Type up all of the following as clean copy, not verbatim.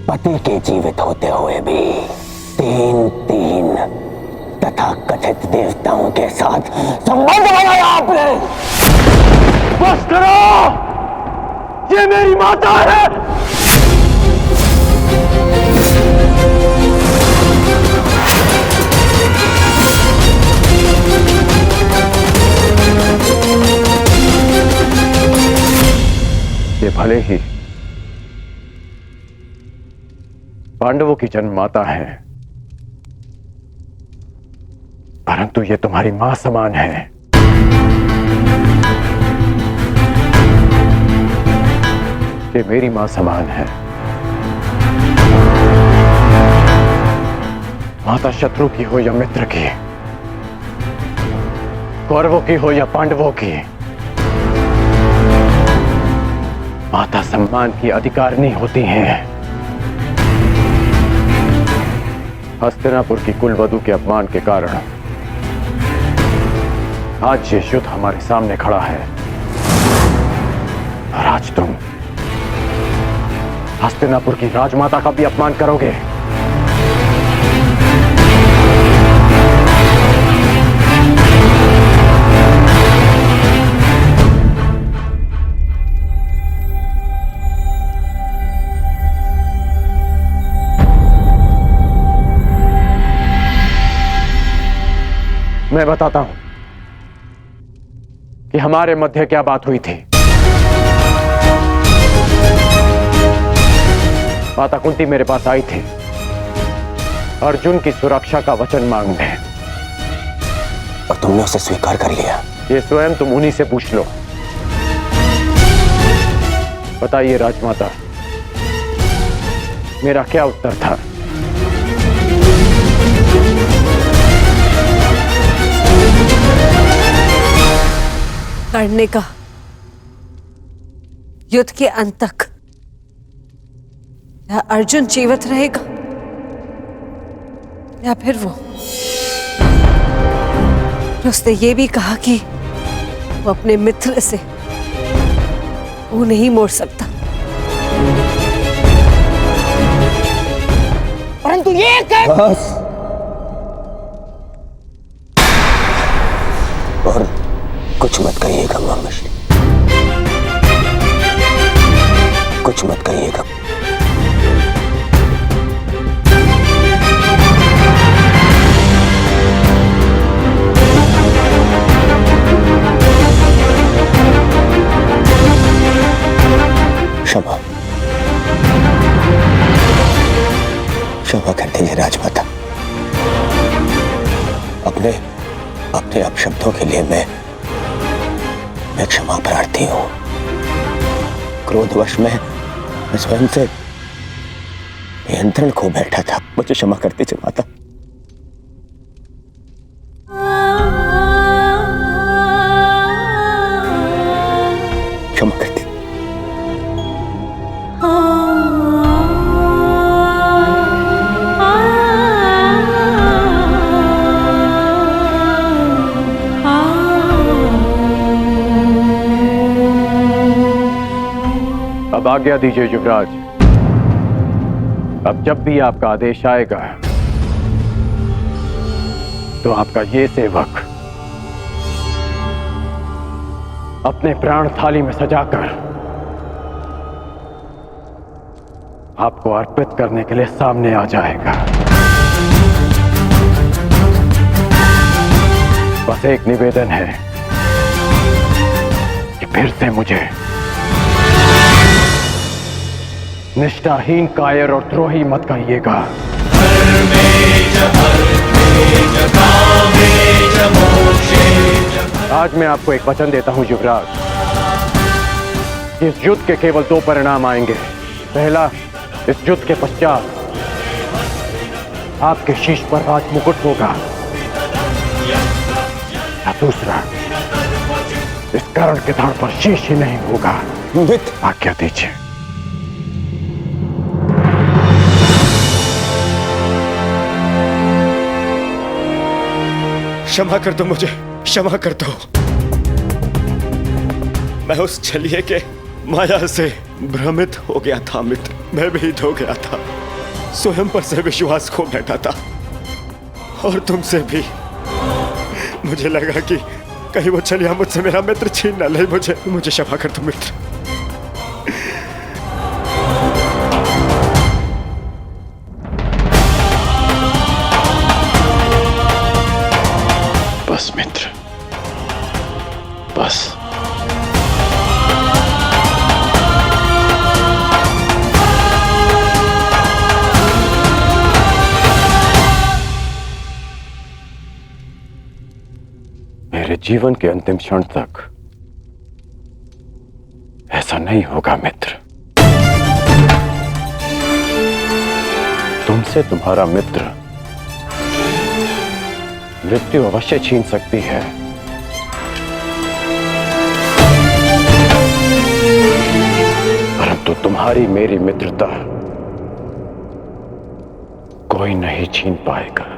पति के जीवित होते हुए भी तीन तीन तथा कथित देवताओं के साथ संबंध बनाया आपने। बस करो, ये मेरी माता है। ये भले ही पांडवों की जन्ममाता है, परंतु ये तुम्हारी मां समान है। ये मेरी मां समान है। माता शत्रु की हो या मित्र की, कौरवों की हो या पांडवों की, माता सम्मान की अधिकारिणी होती हैं। हस्तिनापुर की कुलवधू के अपमान के कारण आज ये युद्ध हमारे सामने खड़ा है और आज तुम हस्तिनापुर की राजमाता का भी अपमान करोगे। मैं बताता हूं कि हमारे मध्य क्या बात हुई थी। माता कुंती मेरे पास आई थी अर्जुन की सुरक्षा का वचन मांगने, और तुमने उसे स्वीकार कर लिया। ये स्वयं तुम उन्हीं से पूछ लो। बताइए राजमाता, मेरा क्या उत्तर था? लड़ने का, युद्ध के अंत तक या अर्जुन जीवित रहेगा या फिर वो। उसने ये भी कहा कि वो अपने मित्र से वो नहीं मोड़ सकता। परंतु ये बस। और कुछ मत कहिएगा मामश्री, कुछ मत कहिएगा। क्षमा, क्षमा कर दीजिए राजमाता। अपने अपने अपशब्दों के लिए मैं क्षमा प्रार्थी हूं। क्रोधवश मैं स्वयं से नियंत्रण खो बैठा था। मुझे क्षमा कर दीजिए माता। क्षमा कर दीजिए। अब आज्ञा दीजिए युवराज। अब जब भी आपका आदेश आएगा तो आपका ये सेवक अपने प्राण थाली में सजाकर आपको अर्पित करने के लिए सामने आ जाएगा। बस एक निवेदन है कि फिर से मुझे निष्ठाहीन, कायर और द्रोही मत कहिएगा। आज मैं आपको एक वचन देता हूं युवराज। इस युद्ध के केवल दो परिणाम आएंगे। पहला, इस युद्ध के पश्चात आपके शीश पर राज मुकुट होगा, या दूसरा, इस कर्ण के धड़ पर शीश ही नहीं होगा। आज्ञा दीजिए। क्षमा कर दो मुझे, क्षमा कर दो। मैं उस छलिए के माया से भ्रमित हो गया था मित्र, मैं भीत हो गया था, स्वयं पर से विश्वास खो बैठा था और तुमसे भी। मुझे लगा कि कहीं वो चलिया मुझसे मेरा मित्र छीन न ले। मुझे क्षमा कर दो मित्र। बस मित्र, बस। मेरे जीवन के अंतिम क्षण तक ऐसा नहीं होगा मित्र। तुमसे तुम्हारा मित्र मृत्यु अवश्य छीन सकती है, परंतु तुम्हारी मेरी मित्रता कोई नहीं छीन पाएगा।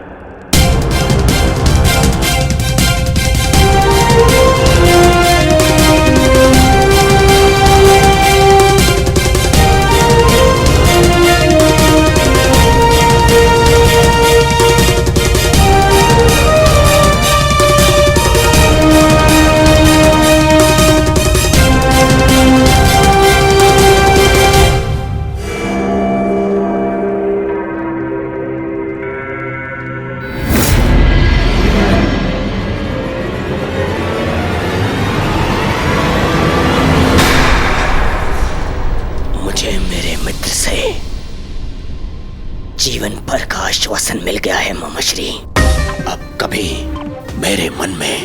जीवन भर का आश्वासन मिल गया है मामाश्री। अब कभी मेरे मन में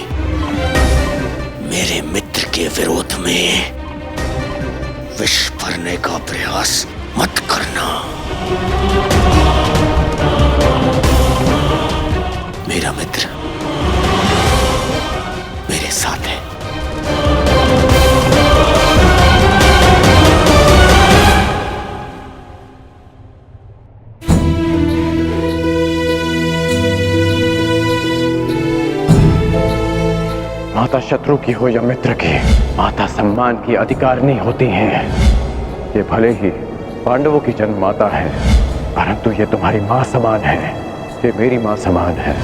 मेरे मित्र के विरोध में विष भरने का प्रयास मत करना। मेरा मित्र मेरे साथ है। माता शत्रु की हो या मित्र की, माता सम्मान की अधिकारिणी होती हैं। ये भले ही पांडवों की जन्म माता है, परंतु ये तुम्हारी मां समान है, ये मेरी मां समान है।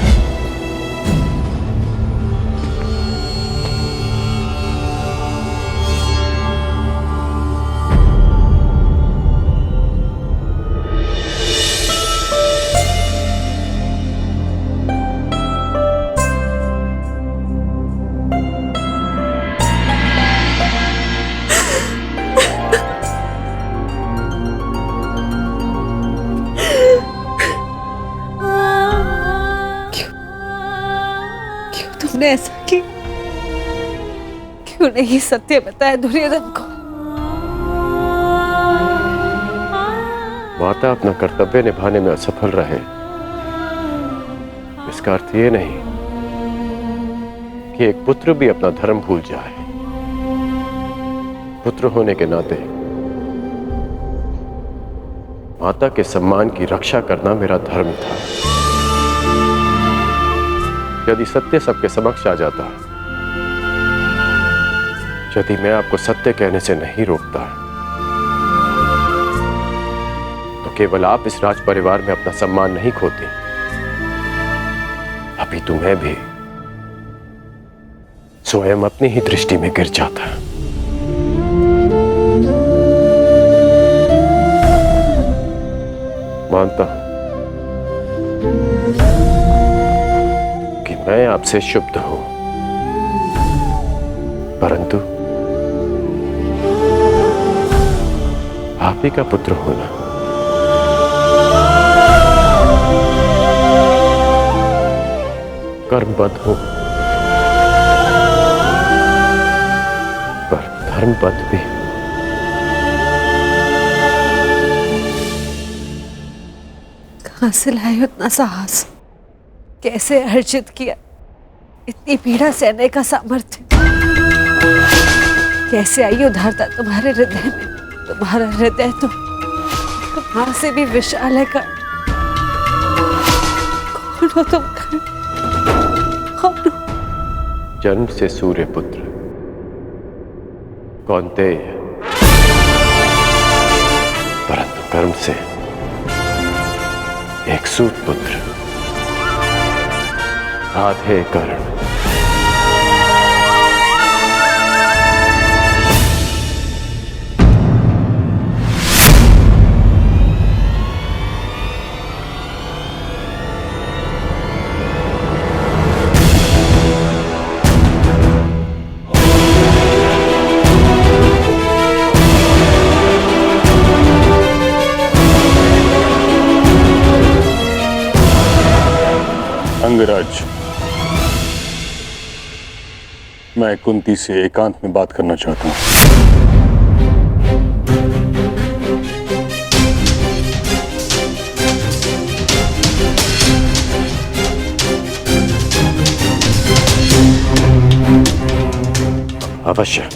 तुमने ऐसा किया? क्यों नहीं सत्य बताया दुर्योधन को? माता अपना कर्तव्य निभाने में असफल रहे, इसका अर्थ ये नहीं कि एक पुत्र भी अपना धर्म भूल जाए। पुत्र होने के नाते माता के सम्मान की रक्षा करना मेरा धर्म था। यदि सत्य सबके समक्ष आ जाता, यदि मैं आपको सत्य कहने से नहीं रोकता, तो केवल आप इस राज परिवार में अपना सम्मान नहीं खोती, अभी तुम्हें भी स्वयं अपनी ही दृष्टि में गिर जाता। मानता हूं कि मैं आपसे शुद्ध हूं, परंतु आप ही का पुत्र होना कर्मबद्ध हूं, पर धर्मबद्ध भी। कहां से लाए उतना साहस? कैसे अर्जित किया इतनी पीड़ा सहने का सामर्थ्य? कैसे आई उदारता तुम्हारे हृदय में? तुम्हारा हृदय तो कहां से भी विशाल है। कौन हो तुम? कौन हो? जन्म से सूर्य पुत्र कौन्तेय। परंतु कर्म से एक सूत पुत्र, आधे कर्ण। अंगराज, मैं कुंती से एकांत में बात करना चाहता हूं। अवश्य।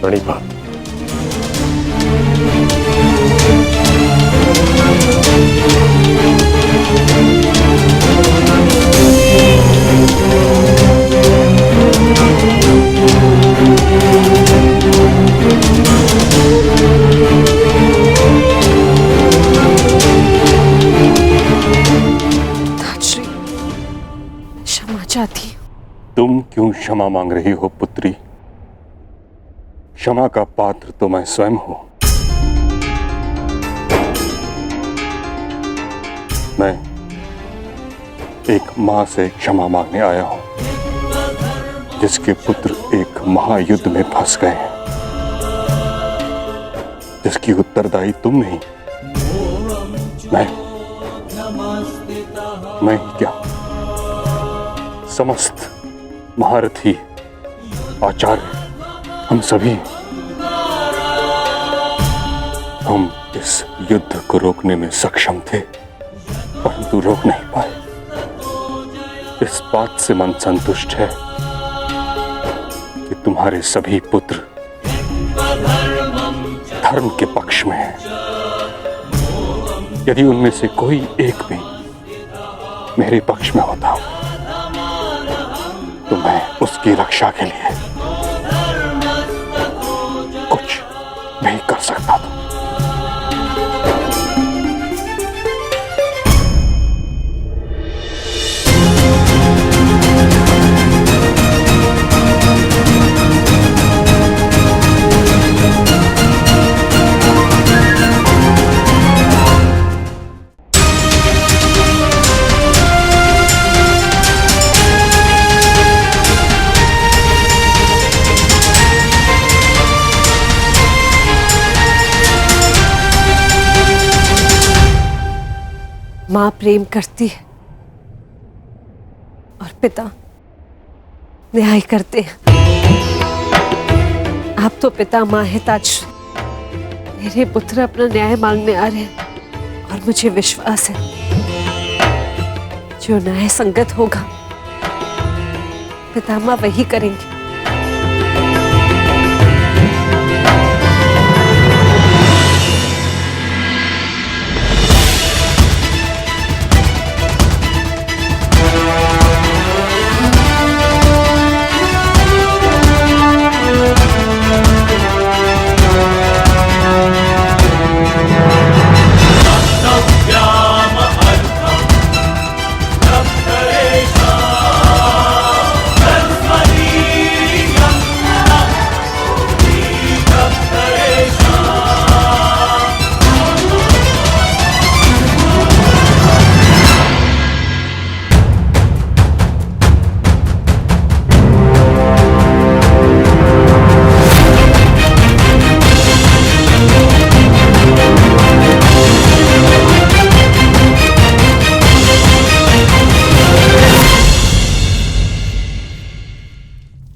बड़ी बात। ताजश्री, क्षमा चाहती हूँ। तुम क्यों क्षमा मांग रही हो पुत्री? क्षमा का पात्र तो मैं स्वयं हूं। मैं एक मां से क्षमा मांगने आया हूं जिसके पुत्र एक महायुद्ध में फंस गए हैं, जिसकी उत्तरदायी तुम नहीं, मैं ही क्या, समस्त महारथी, आचार्य, हम सभी, हम इस युद्ध को रोकने में सक्षम थे, परंतु रोक नहीं पाए। इस बात से मन संतुष्ट है कि तुम्हारे सभी पुत्र धर्म के पक्ष में हैं। यदि उनमें से कोई एक भी मेरे पक्ष में होता तो मैं उसकी रक्षा के लिए कुछ नहीं कर सकता था। मां प्रेम करती है और पिता न्याय करते हैं। आप तो पिता मां है ताजश्री। मेरे पुत्र अपना न्याय मांगने आ रहे हैं और मुझे विश्वास है जो न्याय संगत होगा पितामह वही करेंगे।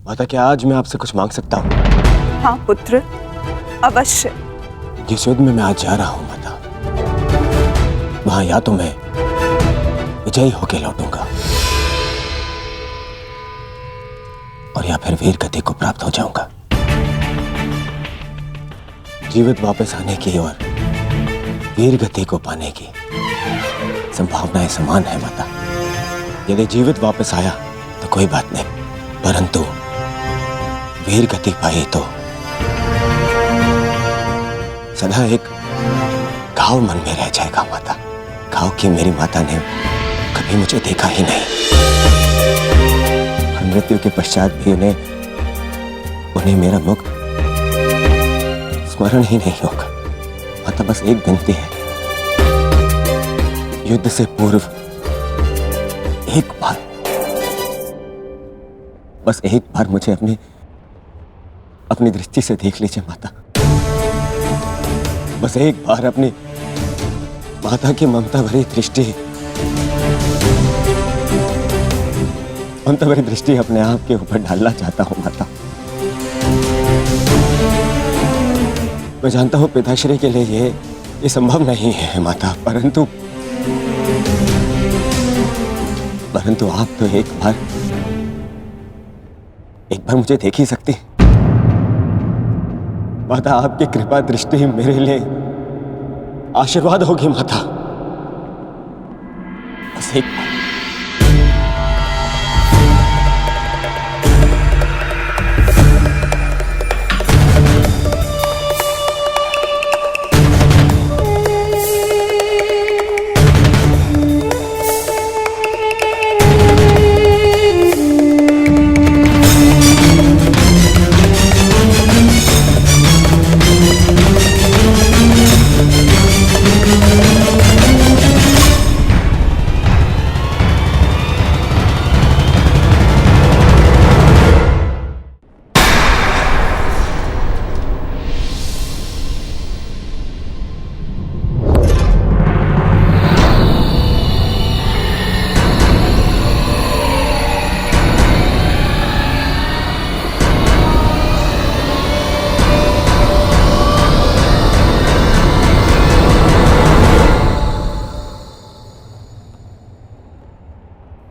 माता, क्या आज मैं आपसे कुछ मांग सकता हूँ? हाँ पुत्र, अवश्य। जिस युद्ध में मैं आज जा रहा हूँ माता, वहां या तो मैं विजयी होके लौटूंगा और या फिर वीर गति को प्राप्त हो जाऊंगा। जीवित वापस आने की और वीर गति को पाने की संभावनाएं समान है माता, यदि जीवित वापस आया तो कोई बात नहीं, परंतु वीर गति पाई तो सदा एक घाव मन में रह जाएगा माता। घाव कि मेरी माता ने कभी मुझे देखा ही नहीं और मृत्यु के पश्चात भी उन्हें मेरा मुख स्मरण ही नहीं होगा। माता बस एक विनती है, युद्ध से पूर्व एक बार, बस एक बार मुझे अपनी दृष्टि से देख लीजिए माता। बस एक बार अपनी माता की ममता भरी दृष्टि अपने आप के ऊपर डालना चाहता हूं माता। मैं जानता हूं पिताश्री के लिए ये संभव नहीं है माता, परंतु आप तो एक बार मुझे देख ही सकती माता। आपकी कृपा दृष्टि मेरे लिए आशीर्वाद होगी माता। बस एक बार।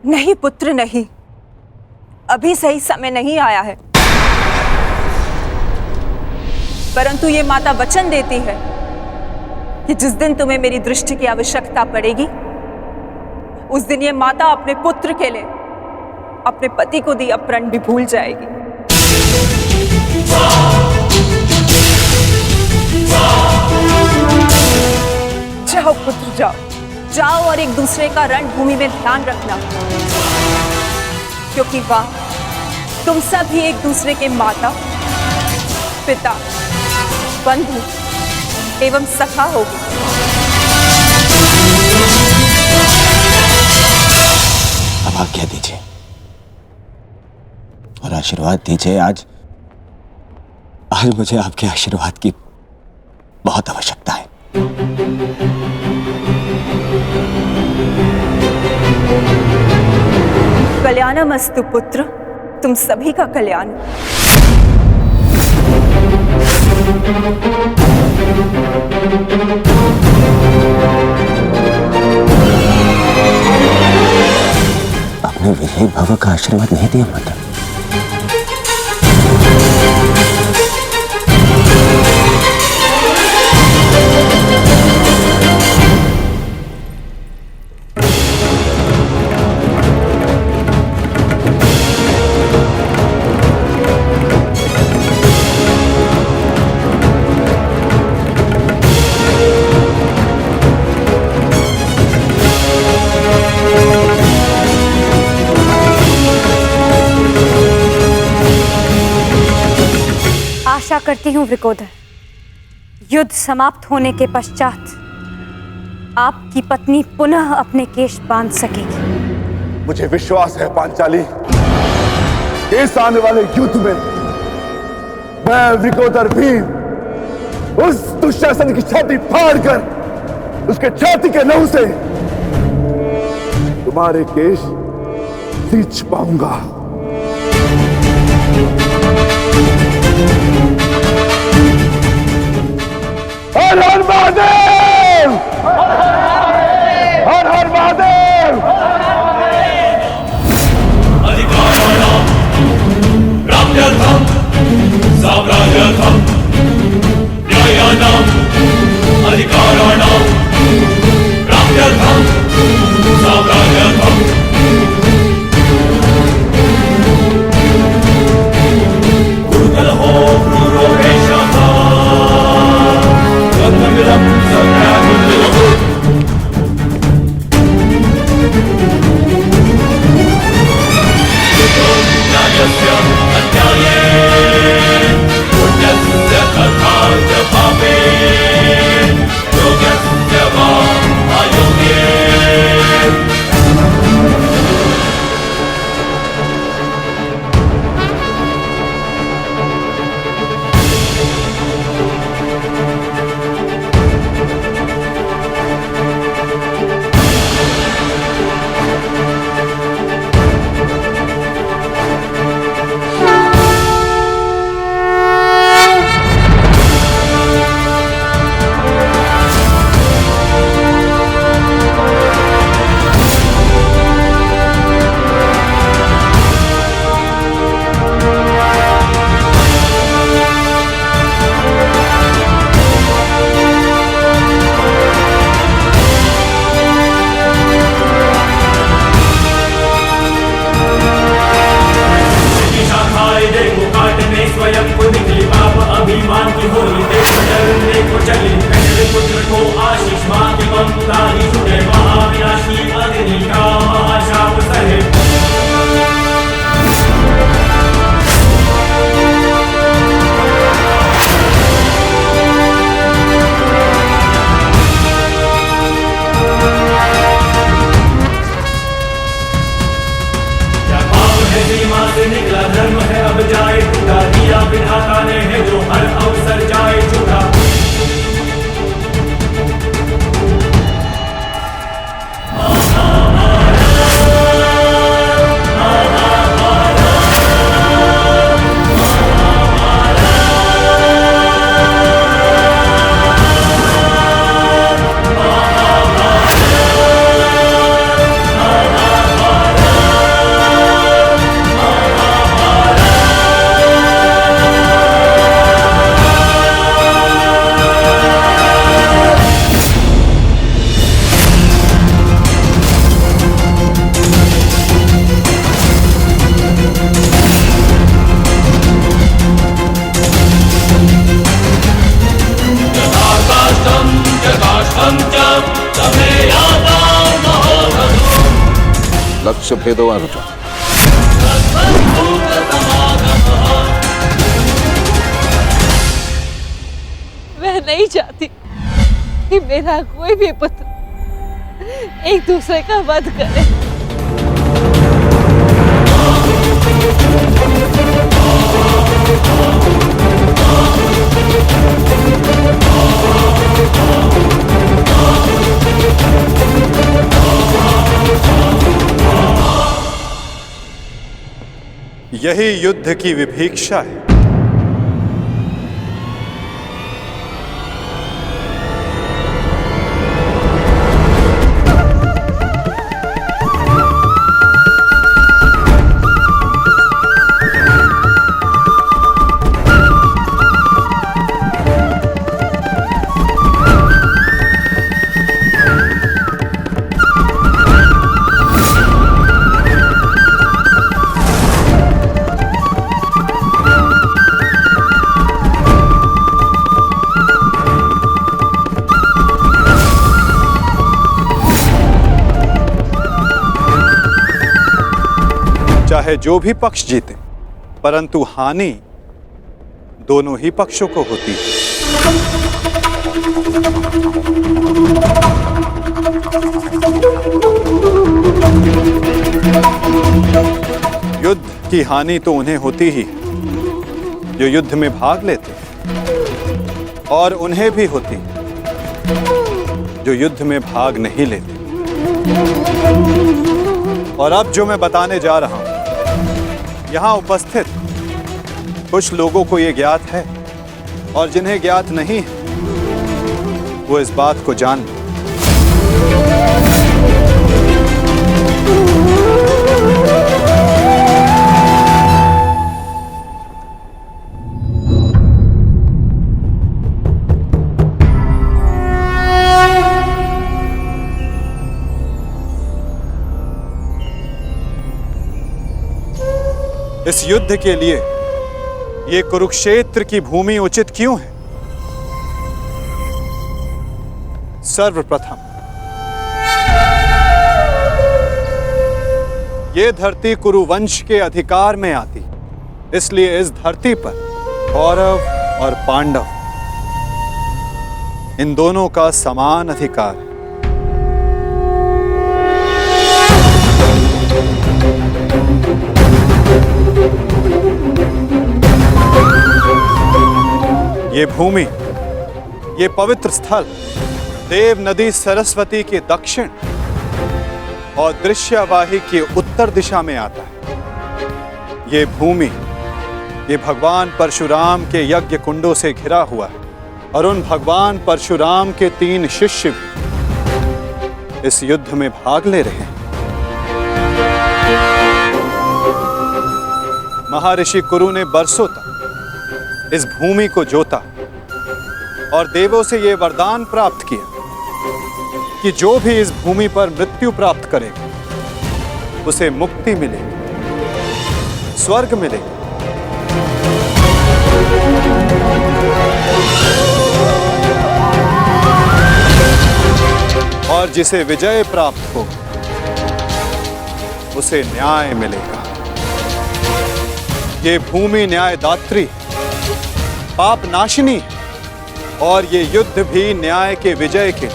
नहीं पुत्र नहीं, अभी सही समय नहीं आया है। परंतु ये माता वचन देती है कि जिस दिन तुम्हें मेरी दृष्टि की आवश्यकता पड़ेगी, उस दिन ये माता अपने पुत्र के लिए अपने पति को दिया प्रण भी भूल जाएगी। जाओ पुत्र जाओ, जाओ और एक दूसरे का रणभूमि में ध्यान रखना, क्योंकि वहां तुम सब ही एक दूसरे के माता, पिता, बंधु एवं सखा होगी। अब आज्ञा दीजिए और आशीर्वाद दीजिए। आज मुझे आपके आशीर्वाद की बहुत आवश्यकता है। कल्याणमस्तु पुत्र, तुम सभी का कल्याण। आपने विजयी भव का आशीर्वाद नहीं दिया माता। आशा करती हूँ वृकोदर, युद्ध समाप्त होने के पश्चात आपकी पत्नी पुनः अपने केश बांध सकेगी। मुझे विश्वास है पांचाली, इस आने वाले युद्ध में मैं वृकोदर भीम उस दुशासन की छाती फाड़कर उसके छाती के लहू से तुम्हारे केश सींच पाऊंगा। हर हर महादेव! हर हर महादेव! अधिकाराणां प्राप्त्यर्थं साम्राज्यर्थं न्यायानां अधिकाराणां प्राप्त्यर्थं साम्राज्यर्थं से भेदो अर्जुन। मैं नहीं चाहती कि मेरा कोई भी पुत्र एक दूसरे का वध करे। यही युद्ध की विभीषा है। चाहे जो भी पक्ष जीते, परंतु हानि दोनों ही पक्षों को होती है। युद्ध की हानि तो उन्हें होती ही जो युद्ध में भाग लेते, और उन्हें भी होती जो युद्ध में भाग नहीं लेते। और अब जो मैं बताने जा रहा हूं, यहाँ उपस्थित कुछ लोगों को ये ज्ञात है, और जिन्हें ज्ञात नहीं है वो इस बात को जान लें। इस युद्ध के लिए ये कुरुक्षेत्र की भूमि उचित क्यों है? सर्वप्रथम ये धरती कुरुवंश के अधिकार में आती, इसलिए इस धरती पर कौरव और पांडव इन दोनों का समान अधिकार है। ये भूमि, ये पवित्र स्थल देव नदी सरस्वती के दक्षिण और दृश्यवाही के उत्तर दिशा में आता है। ये भूमि, ये भगवान परशुराम के यज्ञ कुंडों से घिरा हुआ है, और उन भगवान परशुराम के 3 शिष्य भी इस युद्ध में भाग ले रहे हैं। महर्षि कुरु ने बरसों तक इस भूमि को जोता और देवों से यह वरदान प्राप्त किया कि जो भी इस भूमि पर मृत्यु प्राप्त करेगा उसे मुक्ति मिलेगी, स्वर्ग मिलेगा। और जिसे विजय प्राप्त हो उसे न्याय मिलेगा। ये भूमि न्यायदात्री, पाप नाशिनी है, और ये युद्ध भी न्याय के विजय के,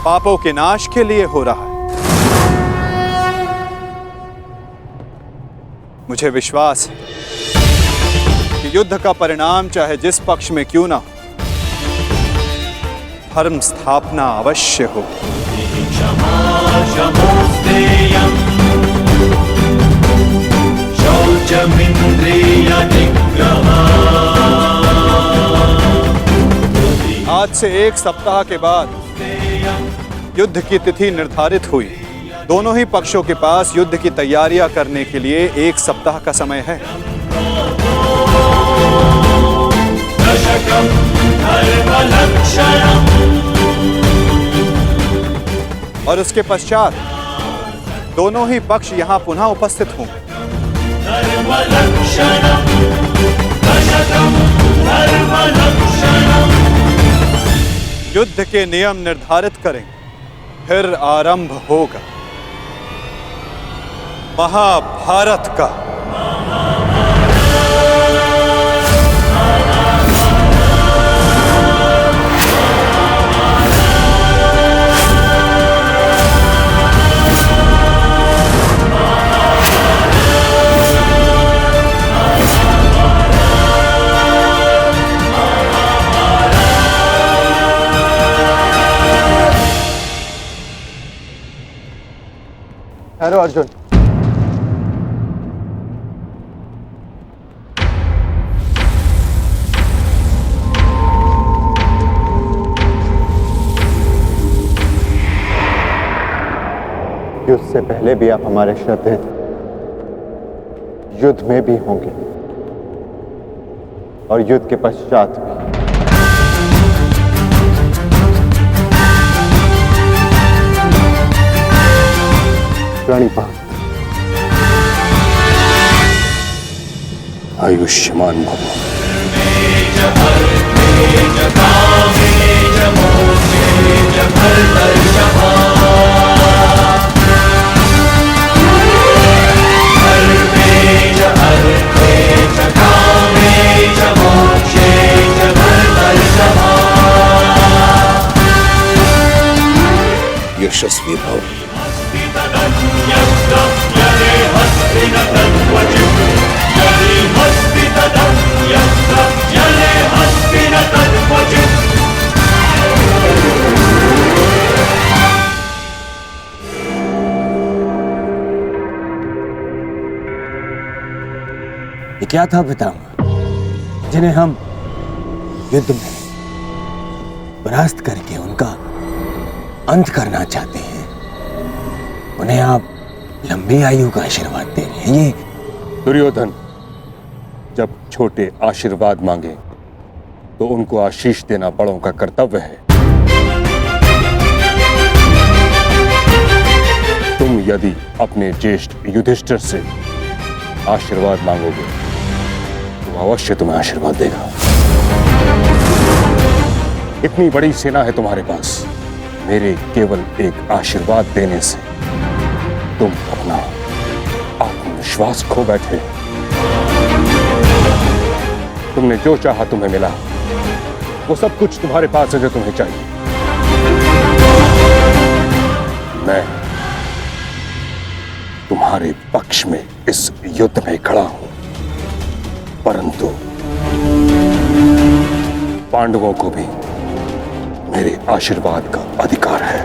पापों के नाश के लिए हो रहा है। मुझे विश्वास है कि युद्ध का परिणाम चाहे जिस पक्ष में क्यों ना हो, धर्म स्थापना अवश्य हो। आज से 1 सप्ताह के बाद युद्ध की तिथि निर्धारित हुई। दोनों ही पक्षों के पास युद्ध की तैयारियां करने के लिए 1 सप्ताह का समय है। और उसके पश्चात दोनों ही पक्ष यहां पुनः उपस्थित होंगे। युद्ध के नियम निर्धारित करें, फिर आरंभ होगा। महाभारत का। हेलो अर्जुन। युद्ध से पहले भी आप हमारे श्रद्धेय थे, युद्ध में भी होंगे और युद्ध के पश्चात भी। प्रणिपात। आयुष्मान भव। यशस्वी भव। ये क्या था पितामह, जिन्हें हम युद्ध में परास्त करके उनका अंत करना चाहते हैं, उन्हें आप लंबी आयु का आशीर्वाद दे रहे हैं? ये दुर्योधन जब छोटे आशीर्वाद मांगे तो उनको आशीष देना बड़ों का कर्तव्य है। तुम यदि अपने ज्येष्ठ युधिष्ठिर से आशीर्वाद मांगोगे तो अवश्य तुम्हें आशीर्वाद देगा। इतनी बड़ी सेना है तुम्हारे पास, मेरे केवल एक आशीर्वाद देने से तुम अपना आत्मविश्वास खो बैठे। तुमने जो चाहा तुम्हें मिला, वो सब कुछ तुम्हारे पास है जो तुम्हें चाहिए। मैं तुम्हारे पक्ष में इस युद्ध में खड़ा हूं, परंतु पांडवों को भी मेरे आशीर्वाद का अधिकार है।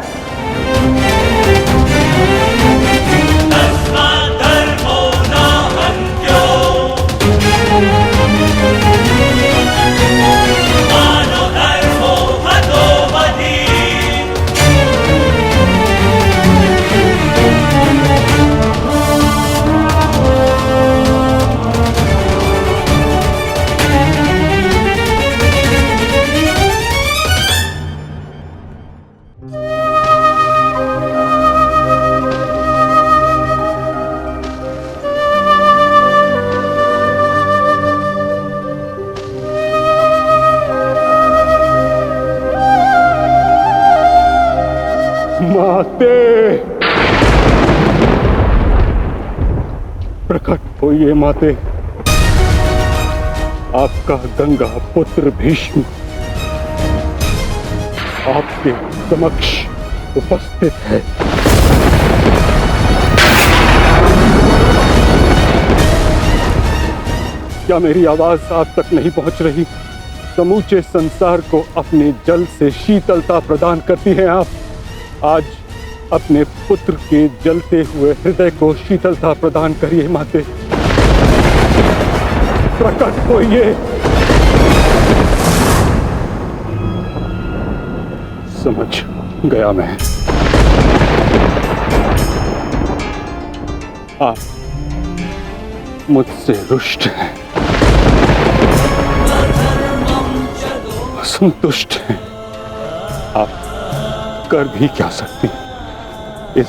माते, प्रकट होइए माते। आपका गंगा पुत्र भीष्म आपके समक्ष उपस्थित है। क्या मेरी आवाज आप तक नहीं पहुंच रही? समूचे संसार को अपने जल से शीतलता प्रदान करती हैं आप। आज अपने पुत्र के जलते हुए हृदय को शीतलता प्रदान करिए माते। प्रकट होइए। समझ गया मैं। आप मुझसे रुष्ट हैं, असंतुष्ट हैं। आप कर भी क्या सकती? इस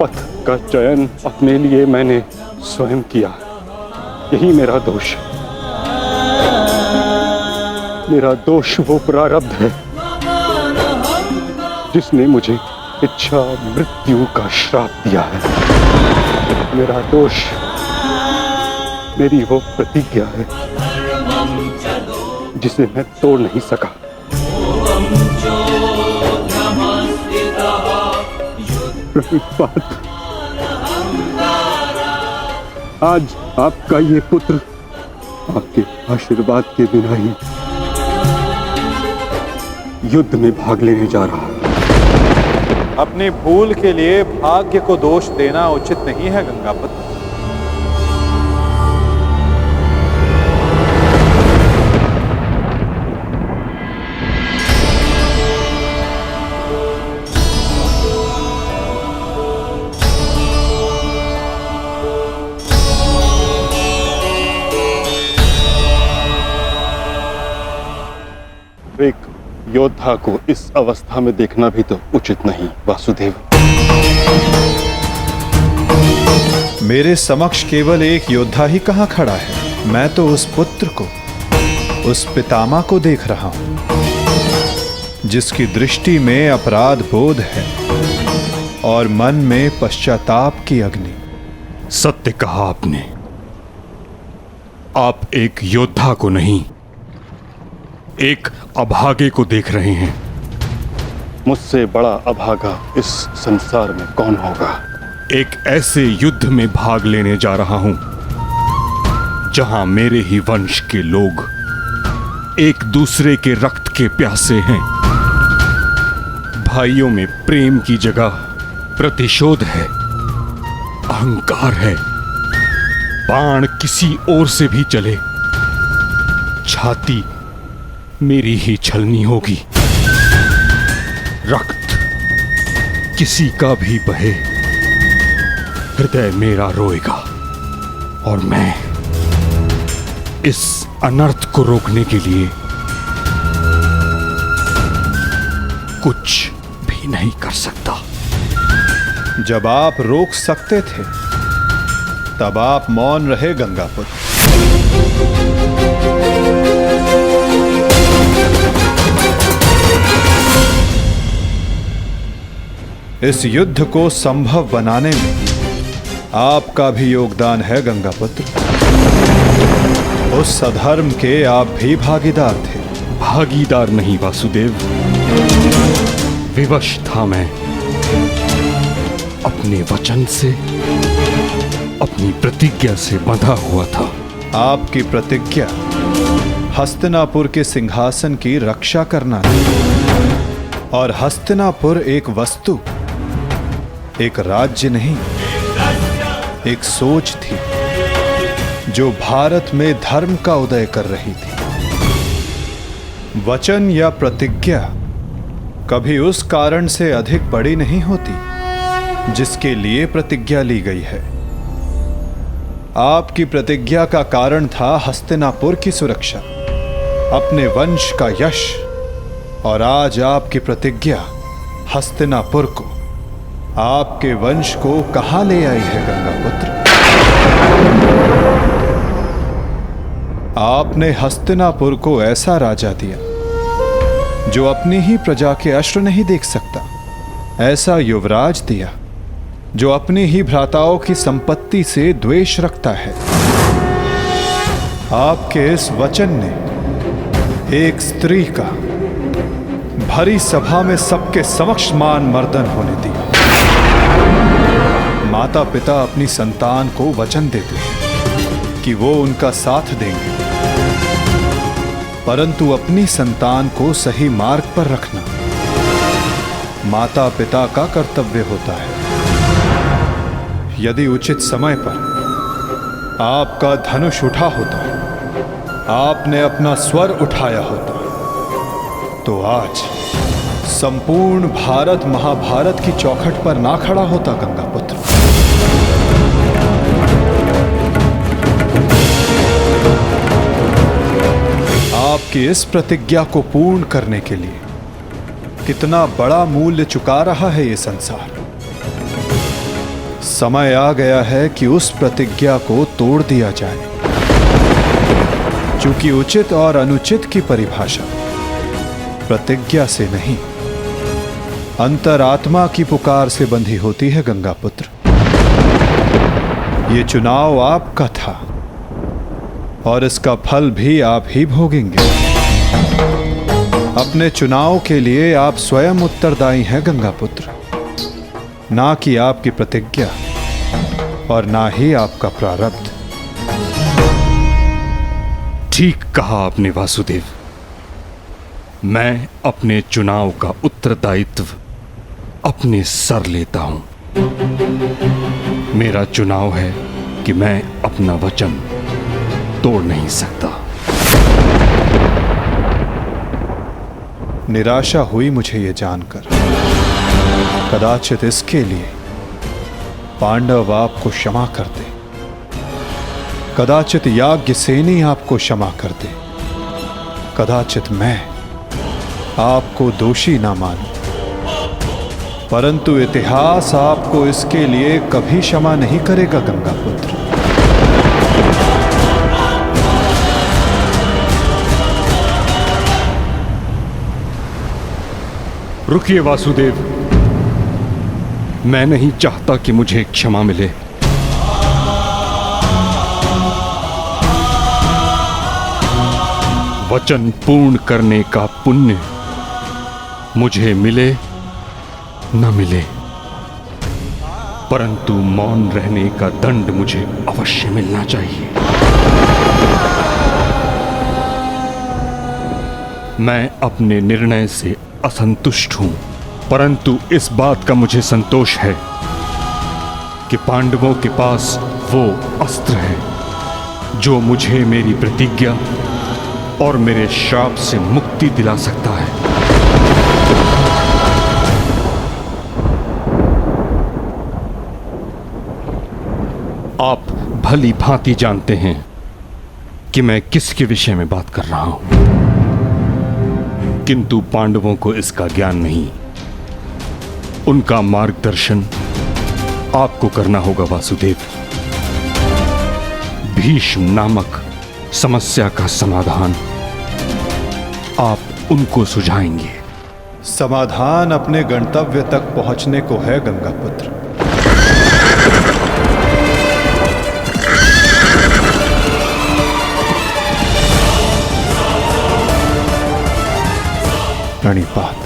पथ का चयन अपने लिए मैंने स्वयं किया, यही मेरा दोष है। मेरा दोष वो प्रारब्ध है जिसने मुझे इच्छा मृत्यु का श्राप दिया है। मेरा दोष मेरी वो प्रतिज्ञा है जिसे मैं तोड़ नहीं सका। रही बात आज आपका ये पुत्र आपके आशीर्वाद के बिना ही युद्ध में भाग लेने जा रहा है। अपनी भूल के लिए भाग्य को दोष देना उचित नहीं है गंगापुत्र। एक योद्धा को इस अवस्था में देखना भी तो उचित नहीं वासुदेव। मेरे समक्ष केवल एक योद्धा ही कहां खड़ा है। मैं तो उस पुत्र को, उस पितामह को देख रहा हूं जिसकी दृष्टि में अपराध बोध है और मन में पश्चाताप की अग्नि। सत्य कहा आपने। आप एक योद्धा को नहीं, एक अभागे को देख रहे हैं। मुझसे बड़ा अभागा इस संसार में कौन होगा। एक ऐसे युद्ध में भाग लेने जा रहा हूं जहां मेरे ही वंश के लोग एक दूसरे के रक्त के प्यासे हैं। भाइयों में प्रेम की जगह प्रतिशोध है, अहंकार है। बाण किसी ओर से भी चले, छाती मेरी ही छलनी होगी। रक्त किसी का भी बहे, हृदय मेरा रोएगा और मैं इस अनर्थ को रोकने के लिए कुछ भी नहीं कर सकता। जब आप रोक सकते थे तब आप मौन रहे गंगापुत्र। इस युद्ध को संभव बनाने में आपका भी योगदान है गंगापुत्र। उस अधर्म के आप भी भागीदार थे। भागीदार नहीं वासुदेव, विवश था मैं अपने वचन से, अपनी प्रतिज्ञा से बंधा हुआ था। आपकी प्रतिज्ञा हस्तिनापुर के सिंहासन की रक्षा करना थी और हस्तिनापुर एक वस्तु, एक राज्य नहीं, एक सोच थी जो भारत में धर्म का उदय कर रही थी। वचन या प्रतिज्ञा कभी उस कारण से अधिक बड़ी नहीं होती जिसके लिए प्रतिज्ञा ली गई है। आपकी प्रतिज्ञा का कारण था हस्तिनापुर की सुरक्षा, अपने वंश का यश, और आज आपकी प्रतिज्ञा हस्तिनापुर को, आपके वंश को कहां ले आई है गंगापुत्र? आपने हस्तिनापुर को ऐसा राजा दिया जो अपनी ही प्रजा के अश्रु नहीं देख सकता, ऐसा युवराज दिया जो अपनी ही भ्राताओं की संपत्ति से द्वेष रखता है। आपके इस वचन ने एक स्त्री का भरी सभा में सबके समक्ष मान मर्दन होने दिया। माता पिता अपनी संतान को वचन देते हैं कि वो उनका साथ देंगे, परंतु अपनी संतान को सही मार्ग पर रखना माता पिता का कर्तव्य होता है। यदि उचित समय पर आपका धनुष उठा होता, आपने अपना स्वर उठाया होता, तो आज संपूर्ण भारत महाभारत की चौखट पर ना खड़ा होता गंगापुत्र। आपकी इस प्रतिज्ञा को पूर्ण करने के लिए कितना बड़ा मूल्य चुका रहा है ये संसार। समय आ गया है कि उस प्रतिज्ञा को तोड़ दिया जाए, क्योंकि उचित और अनुचित की परिभाषा प्रतिज्ञा से नहीं, अंतरात्मा की पुकार से बंधी होती है गंगापुत्र। ये चुनाव आपका था और इसका फल भी आप ही भोगेंगे। अपने चुनाव के लिए आप स्वयं उत्तरदायी हैं गंगापुत्र, ना कि आपकी प्रतिज्ञा और ना ही आपका प्रारब्ध। ठीक कहा आपने वासुदेव। मैं अपने चुनाव का उत्तरदायित्व अपने सर लेता हूं। मेरा चुनाव है कि मैं अपना वचन तोड़ नहीं सकता। निराशा हुई मुझे ये जानकर। कदाचित इसके लिए पांडव आपको क्षमा कर दे, कदाचित याज्ञसेनी आपको क्षमा कर दे, कदाचित मैं आपको दोषी ना मानूं, परंतु इतिहास आपको इसके लिए कभी क्षमा नहीं करेगा गंगापुत्र। रुकिए वासुदेव, मैं नहीं चाहता कि मुझे क्षमा मिले। वचन पूर्ण करने का पुण्य मुझे मिले न मिले, परंतु मौन रहने का दंड मुझे अवश्य मिलना चाहिए। मैं अपने निर्णय से असंतुष्ट हूं, परंतु इस बात का मुझे संतोष है कि पांडवों के पास वो अस्त्र है जो मुझे मेरी प्रतिज्ञा और मेरे श्राप से मुक्ति दिला सकता है। आप भली भांति जानते हैं कि मैं किसके विषय में बात कर रहा हूं, किंतु पांडवों को इसका ज्ञान नहीं। उनका मार्गदर्शन आपको करना होगा वासुदेव। भीष्म नामक समस्या का समाधान आप उनको सुझाएंगे। समाधान अपने गंतव्य तक पहुंचने को है गंगापुत्र। प्रणिपात।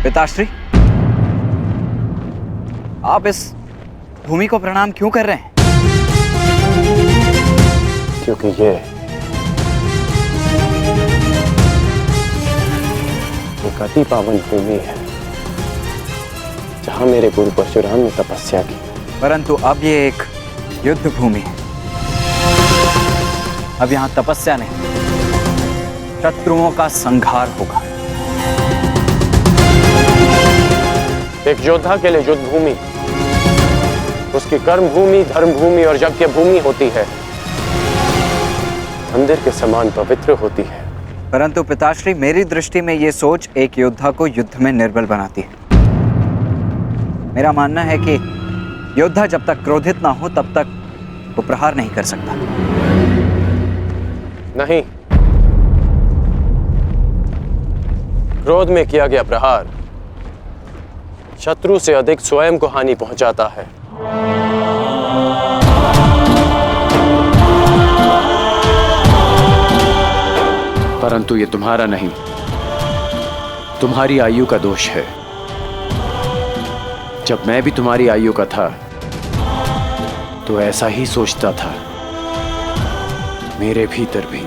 पिताश्री, आप इस भूमि को प्रणाम क्यों कर रहे हैं? क्योंकि ये एक अति पावन भूमि है जहां मेरे गुरु परशुराम ने तपस्या की। परंतु अब ये एक युद्ध भूमि है। अब यहां तपस्या नहीं, शत्रुओं का संहार होगा। एक योद्धा के लिए युद्ध भूमि उसकी कर्म भूमि, धर्म भूमि और यज्ञ भूमि होती है, मंदिर के समान पवित्र होती है। परंतु पिताश्री, मेरी दृष्टि में ये सोच एक योद्धा को युद्ध में निर्बल बनाती है। मेरा मानना है कि योद्धा जब तक क्रोधित ना हो तब तक वो प्रहार नहीं कर सकता। नहीं, क्रोध में किया गया प्रहार शत्रु से अधिक स्वयं को हानि पहुंचाता है। परंतु ये तुम्हारा नहीं, तुम्हारी आयु का दोष है। जब मैं भी तुम्हारी आयु का था तो ऐसा ही सोचता था। मेरे भीतर भी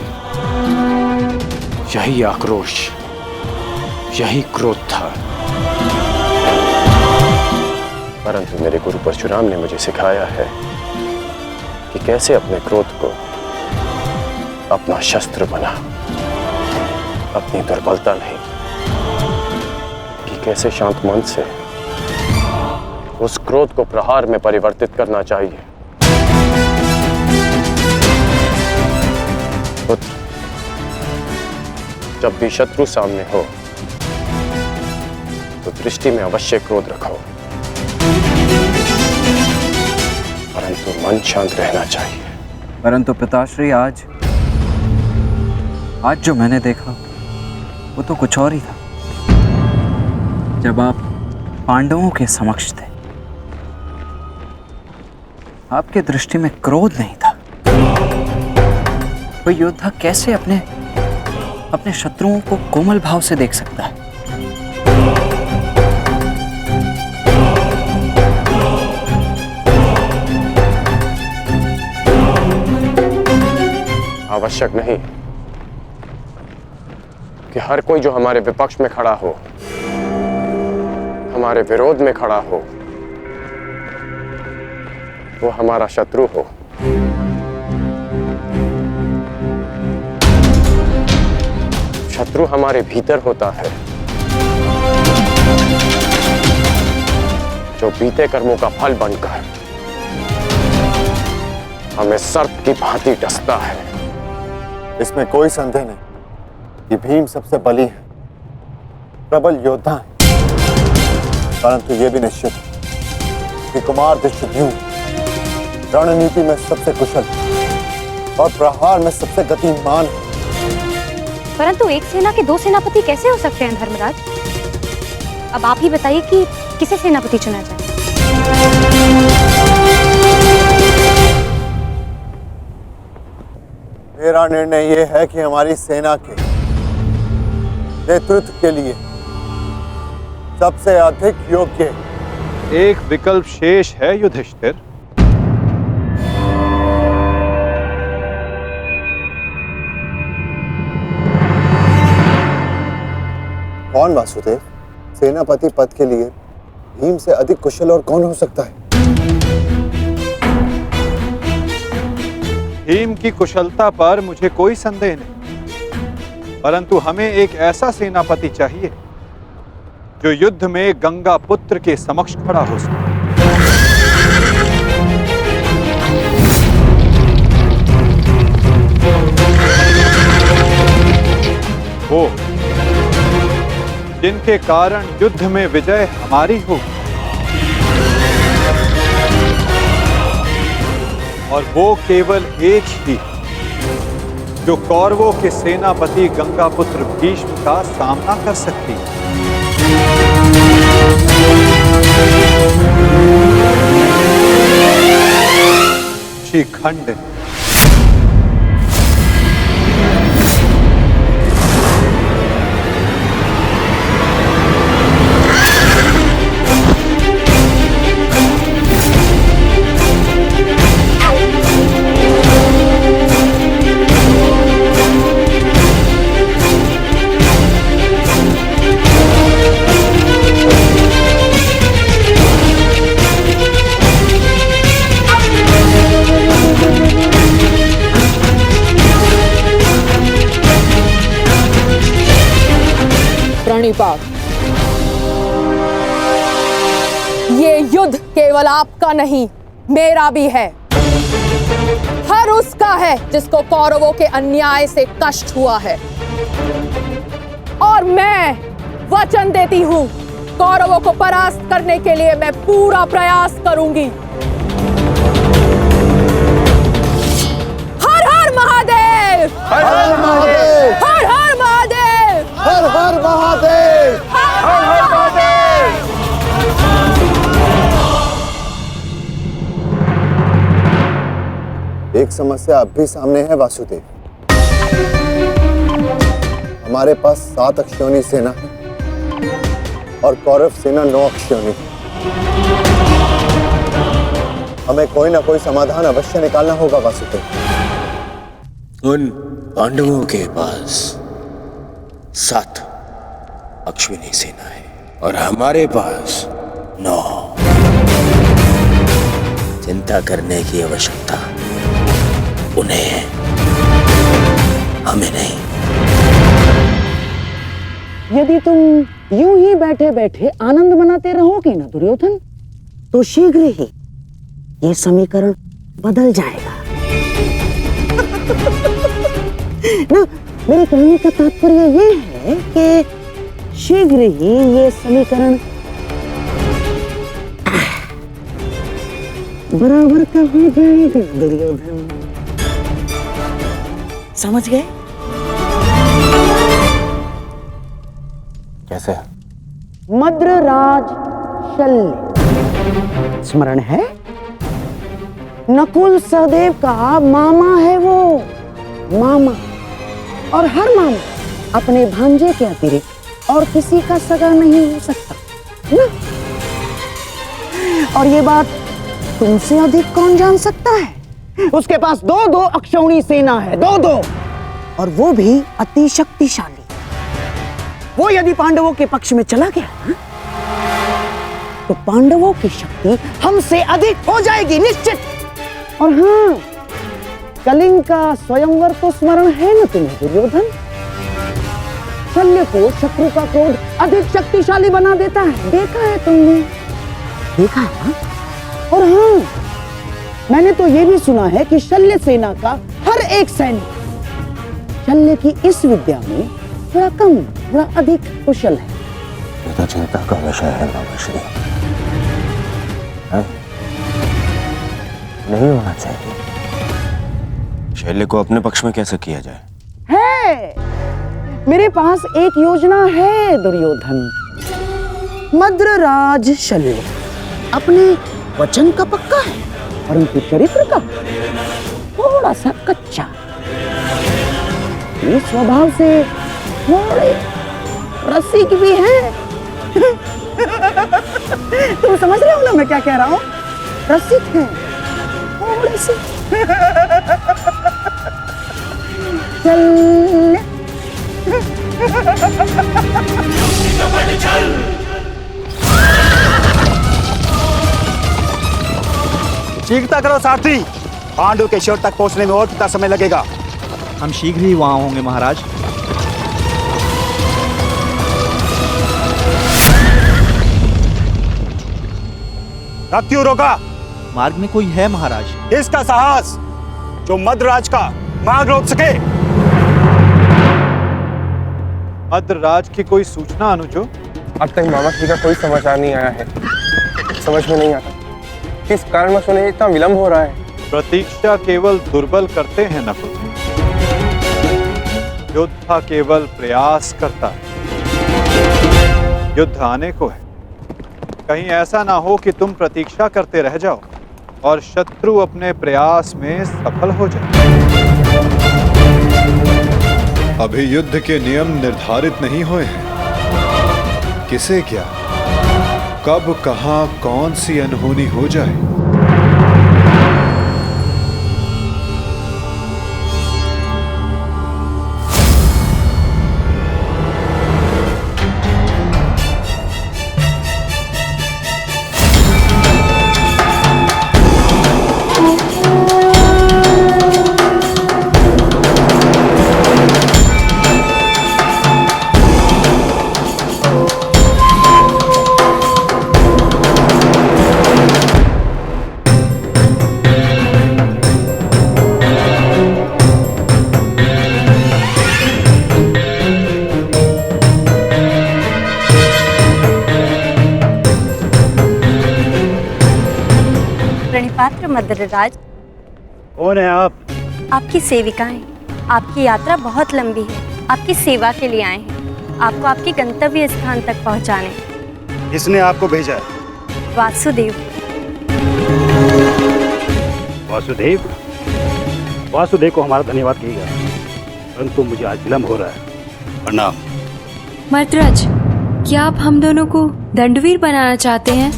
यही आक्रोश, यही क्रोध था। परंतु मेरे गुरु परशुराम ने मुझे सिखाया है कि कैसे अपने क्रोध को अपना शस्त्र बना, अपनी दुर्बलता नहीं, कि कैसे शांत मन से उस क्रोध को प्रहार में परिवर्तित करना चाहिए। पुत्र, जब भी शत्रु सामने हो तो दृष्टि में अवश्य क्रोध रखो, परंतु मन शांत रहना चाहिए। परंतु पिताश्री, आज जो मैंने देखा वो तो कुछ और ही था। जब आप पांडवों के समक्ष थे, आपके दृष्टि में क्रोध नहीं था। कोई योद्धा कैसे अपने शत्रुओं को कोमल भाव से देख सकता है? आवश्यक नहीं कि हर कोई जो हमारे विपक्ष में खड़ा हो, हमारे विरोध में खड़ा हो, वो हमारा शत्रु हो। शत्रु हमारे भीतर होता है, जो बीते कर्मों का फल बनकर हमें सर्प की भांति डसता है। इसमें कोई संदेह नहीं कि भीम सबसे बली है, प्रबल योद्धा है, परंतु यह भी निश्चित है कि कुमार धृष्टद्युम्न रणनीति में सबसे कुशल और प्रहार में सबसे गतिमान है। परंतु एक सेना के 2 सेनापति कैसे हो सकते हैं धर्मराज? अब आप ही बताइए कि किसे सेनापति चुना जाए। मेरा निर्णय यह है कि हमारी सेना के नेतृत्व के लिए सबसे अधिक योग्य एक विकल्प शेष है युधिष्ठिर। कौन वासुदेव? सेनापति पद के लिए भीम से अधिक कुशल और कौन हो सकता है? भीम की कुशलता पर मुझे कोई संदेह नहीं, परंतु हमें एक ऐसा सेनापति चाहिए जो युद्ध में गंगा पुत्र के समक्ष खड़ा हो सके। वो जिनके कारण युद्ध में विजय हमारी हो, और वो केवल एक ही जो कौरवों के सेनापति गंगापुत्र भीष्म का सामना कर सकती है। शिखंड। प्रणिपात, ये युद्ध केवल आपका नहीं, मेरा भी है। हर उसका है जिसको कौरवों के अन्याय से कष्ट हुआ है। और मैं वचन देती हूं, कौरवों को परास्त करने के लिए मैं पूरा प्रयास करूंगी। हर हर महादेव! हर हर महादेव! हर हर महादेव! हर हर महादेव! हर हर महादेव! एक समस्या अब भी सामने है वासुदेव। हमारे पास 7 अक्षौणी सेना है और कौरव सेना 9 अक्षौणी। हमें कोई ना कोई समाधान अवश्य निकालना होगा वासुदेव। उन पांडवों के पास 7 अश्विनी सेना है और हमारे पास 9। चिंता करने की आवश्यकता उन्हें है, हमें नहीं। यदि तुम यूं ही बैठे बैठे आनंद मनाते रहोगे ना दुर्योधन, तो शीघ्र ही ये समीकरण बदल जाएगा। ना, मेरे कहने का तात्पर्य ये है कि शीघ्र ही ये समीकरण बराबर का हो जाएगा दुर्योधन। समझ गए? कैसे? मद्रराज शल्य स्मरण है? नकुल सहदेव का मामा है वो, मामा। और हर मामा अपने भांजे के अतिरिक्त और किसी का सगा नहीं हो सकता ना? और ये बात तुमसे अधिक कौन जान सकता है? उसके पास दो अक्षौणी सेना है, दो, और वो भी अति शक्तिशाली। वो यदि पांडवों के पक्ष में चला गया तो पांडवों की शक्ति हमसे अधिक हो जाएगी निश्चित। और हाँ, कलिंग का स्वयंवर तो स्मरण है ना तुम्हें दुर्योधन? शल्य को शत्रु का क्रोध अधिक शक्तिशाली बना देता है, देखा है तुमने? देखा है ना? और हाँ, मैंने तो ये भी सुना है कि शल्य सेना का हर एक सैनिक शल्य की इस विद्या में थोड़ा कम, थोड़ा अधिक कुशल है। ये तो चिंता का विषय है मामाश्री। नहीं होना चाहिए। शल्य को अपने पक्ष में कैसे किया जाए? है, मेरे पास एक योजना है दुर्योधन। मद्रराज शल्य अपने वचन का पक्का है, परंतु चरित्र का थोड़ा सा कच्चा। ये स्वभाव से थोड़े रसिक भी है। तुम समझ रहे हो ना मैं क्या कह रहा हूँ? रसिक है थोड़े से। शीघ्रता करो सारथी, पांडु के शिविर तक पहुंचने में और कितना समय लगेगा? हम शीघ्र ही वहां होंगे महाराज। रथ क्यों रोका? मार्ग में कोई है महाराज। इसका साहस जो मद्रराज का मार्ग रोक सके। मद्रराज की कोई सूचना अनुजो? अब तक मामाश्री का कोई समाचार नहीं आया है। समझ में नहीं आता किस कारणवश उन्हें इतना विलंब हो रहा है। प्रतीक्षा केवल दुर्बल करते हैं नकुल, योद्धा केवल प्रयास करता है। युद्ध आने को है, कहीं ऐसा ना हो कि तुम प्रतीक्षा करते रह जाओ और शत्रु अपने प्रयास में सफल हो जाए। अभी युद्ध के नियम निर्धारित नहीं हुए हैं। किसे क्या, कब, कहां, कौन सी अनहोनी हो जाए। प्रणिपात्र मद्रराज। कौन है आप? आपकी सेविकाएं। आपकी यात्रा बहुत लंबी है, आपकी सेवा के लिए आए हैं, आपको आपके गंतव्य स्थान तक पहुंचाने। किसने आपको भेजा है? वासुदेव। वासुदेव? वासुदेव को हमारा धन्यवाद कहिएगा, परंतु मुझे आज विलंब हो रहा है। प्रणाम। मर्तराज, क्या आप हम दोनों को दंडवीर बनाना चाहते हैं?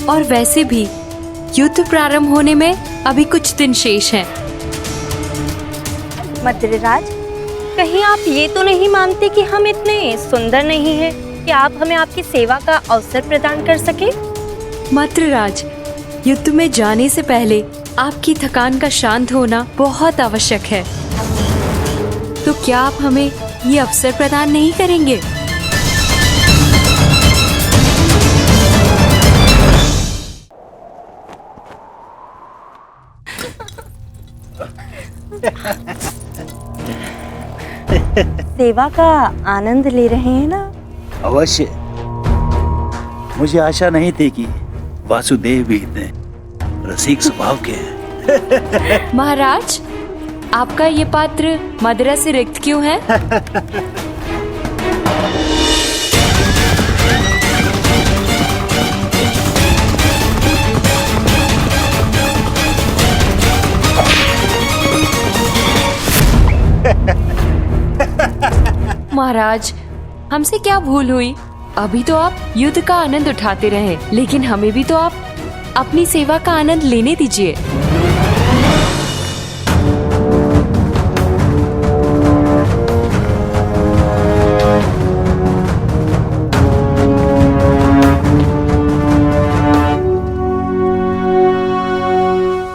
और वैसे भी युद्ध प्रारंभ होने में अभी कुछ दिन शेष हैं। मद्रराज, कहीं आप ये तो नहीं मानते कि हम इतने सुंदर नहीं हैं कि आप हमें आपकी सेवा का अवसर प्रदान कर सके? मद्रराज, युद्ध में जाने से पहले आपकी थकान का शांत होना बहुत आवश्यक है। तो क्या आप हमें ये अवसर प्रदान नहीं करेंगे? सेवा का आनंद ले रहे हैं ना? अवश्य। मुझे आशा नहीं थी कि वासुदेव भी इतने रसिक स्वभाव के हैं। महाराज, आपका ये पात्र मदिरा से रिक्त क्यों है? महाराज, हमसे क्या भूल हुई? अभी तो आप युद्ध का आनंद उठाते रहे, लेकिन हमें भी तो आप अपनी सेवा का आनंद लेने दीजिए।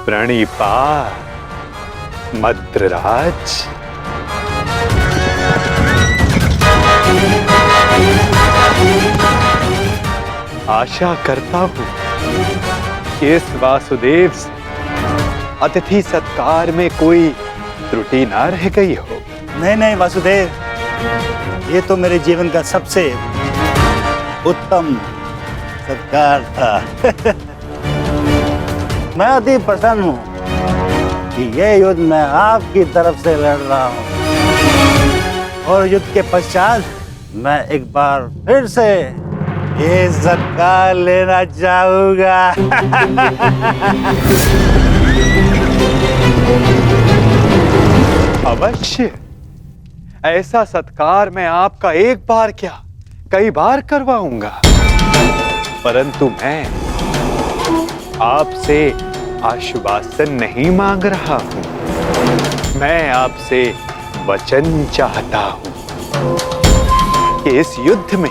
प्रणिपात मद्रराज। आशा करता हूँ कि इस वासुदेव से अतिथि सत्कार में कोई त्रुटि ना रह गई हो। नहीं नहीं वासुदेव, ये तो मेरे जीवन का सबसे उत्तम सत्कार था। मैं अति प्रसन्न हूँ कि यह युद्ध मैं आपकी तरफ से लड़ रहा हूँ, और युद्ध के पश्चात मैं एक बार फिर से ये सत्कार लेना चाहूंगा। अवश्य, ऐसा सत्कार मैं आपका एक बार क्या कई बार करवाऊंगा, परंतु मैं आपसे आश्वासन नहीं मांग रहा हूं। मैं आपसे वचन चाहता हूं कि इस युद्ध में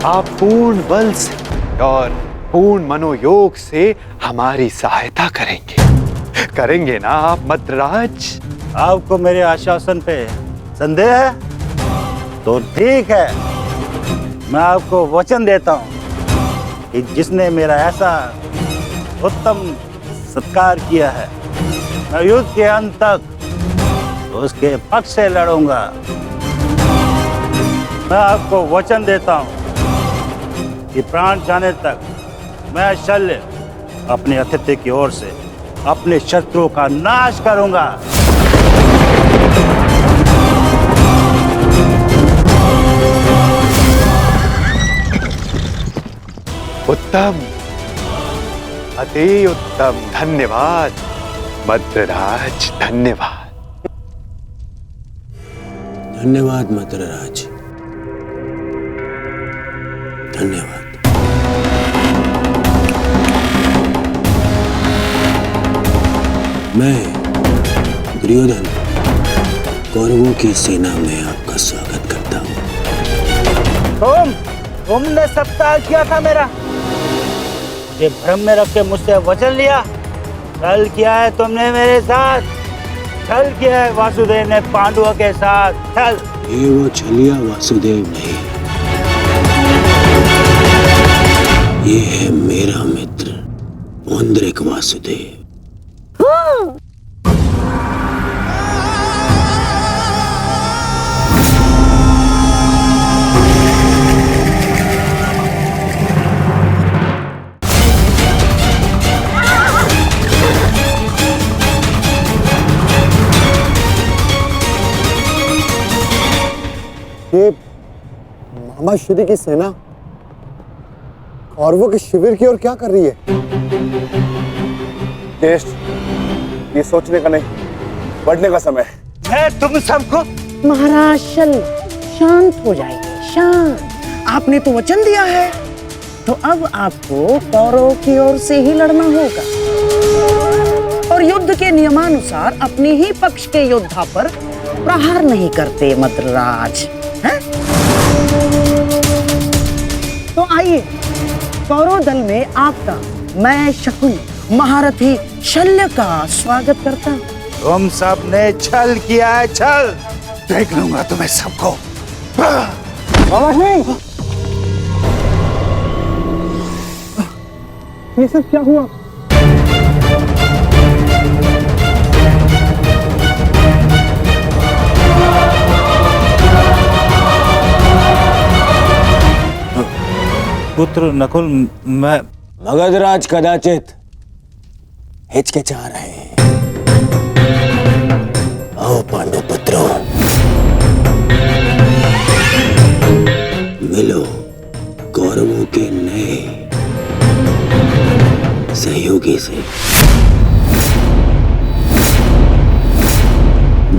आप पूर्ण बल से और पूर्ण मनोयोग से हमारी सहायता करेंगे ना आप मद्रराज? आपको मेरे आश्वासन पे संदेह है? तो ठीक है, मैं आपको वचन देता हूँ कि जिसने मेरा ऐसा उत्तम सत्कार किया है, मैं युद्ध के अंत तक उसके पक्ष से लड़ूंगा। मैं आपको वचन देता हूँ कि प्राण जाने तक मैं शल्य अपने अतिथि की ओर से अपने शत्रुओं का नाश करूंगा। उत्तम, अति उत्तम। धन्यवाद मद्रराज, धन्यवाद। धन्यवाद मद्रराज, धन्यवाद। मैं दुर्योधन कौरवों की सेना में आपका स्वागत करता हूँ। तुमने सत्कार किया था मेरा, ये भ्रम में रख के मुझसे वचन लिया। छल किया है तुमने मेरे साथ, छल किया है वासुदेव ने पांडवों के साथ। छल। ये वो छलिया वासुदेव नहीं, ये है मेरा मित्र पुंडरीक वासुदेव। ये मामा श्री की सेना कौरवों के शिविर की ओर क्या कर रही है? केश, ये सोचने का नहीं, बढ़ने का समय है। तुम सबको महाराज शांत हो जाइए, शांत। आपने तो वचन दिया है, तो अब आपको कौरवों की ओर से ही लड़ना होगा और युद्ध के नियमानुसार अपने ही पक्ष के योद्धा पर प्रहार नहीं करते मद्रराज, हैं? तो आइए, कौरव दल में आपका मैं शकुनी महारथी शल्य का स्वागत करता हूँ। तुम सब ने छल किया है, छल। देख लूंगा तुम्हें सबको। ये सब क्या हुआ? पुत्र नकुल, मैं मगधराज कदाचित हिचकिचा रहे हैं। आओ पांडु पुत्रों, मिलो कौरवों के नए सहयोगी से,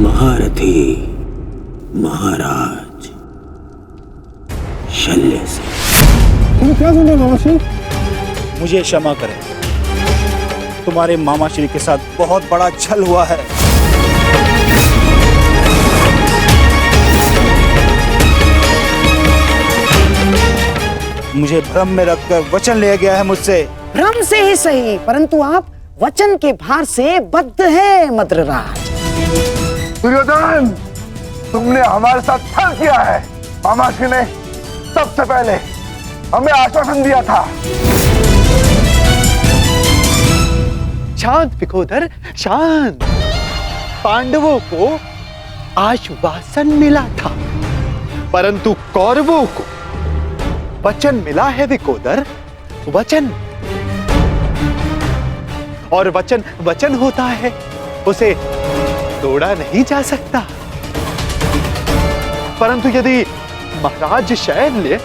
महारथी महाराज शल्य से। तुम क्या सुन रहे हो मामाश्री? मुझे क्षमा करें, तुम्हारे मामाश्री के साथ बहुत बड़ा छल हुआ है। मुझे भ्रम में रखकर वचन लिया गया है मुझसे। भ्रम से ही सही, परंतु आप वचन के भार से बद्ध है मद्रराज। दुर्योधन, तुमने हमारे साथ छल किया है। मामाश्री ने सबसे पहले हमें आश्वासन दिया था। शांत विकोधर, शांत। पांडवों को आश्वासन मिला था, परंतु कौरवों को वचन मिला है विकोधर, वचन। और वचन वचन होता है, उसे तोड़ा नहीं जा सकता। परंतु यदि महाराज शैल्य